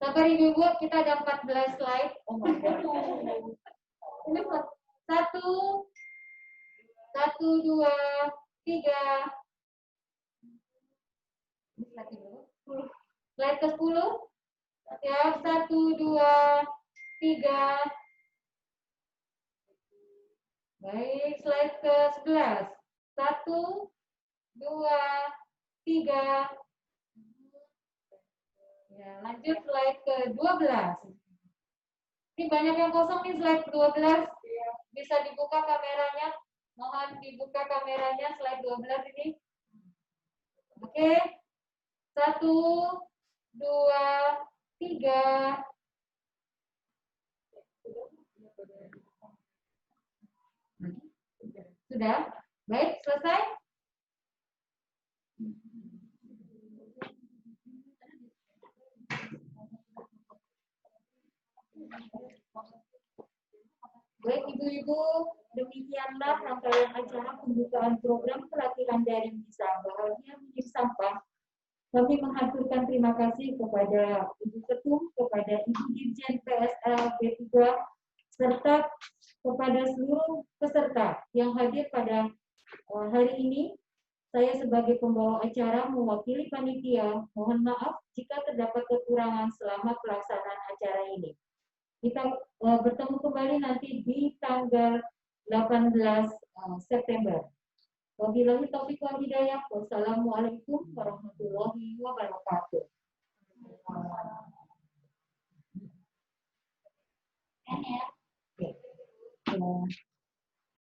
Sabar ibu-ibu, kita ada 14 slide. Oh my God. Ini 1, 2, 3. Slide ke-10. Siap, 1, 2, 3. Baik, slide ke-11. 1, 2, 3. Ya, lanjut slide ke-12. Ini banyak yang kosong nih slide 12. Bisa dibuka kameranya. Mohon dibuka kameranya slide 12 ini. Oke. 1, 2, 3. Sudah? Baik, selesai? Baik, ibu-ibu, demikianlah rangkaian acara pembukaan program pelatihan daring bisa bahagia minim sampah. Kami menghaturkan terima kasih kepada Ibu Ketum, kepada Ibu Dirjen PSL B3, serta kepada seluruh peserta yang hadir pada hari ini. Saya sebagai pembawa acara mewakili panitia, mohon maaf jika terdapat kekurangan selama pelaksanaan acara ini. Kita bertemu kembali nanti di tanggal 18 September. Wabillahi taufiq wal hidayah. Wassalamualaikum warahmatullahi wabarakatuh.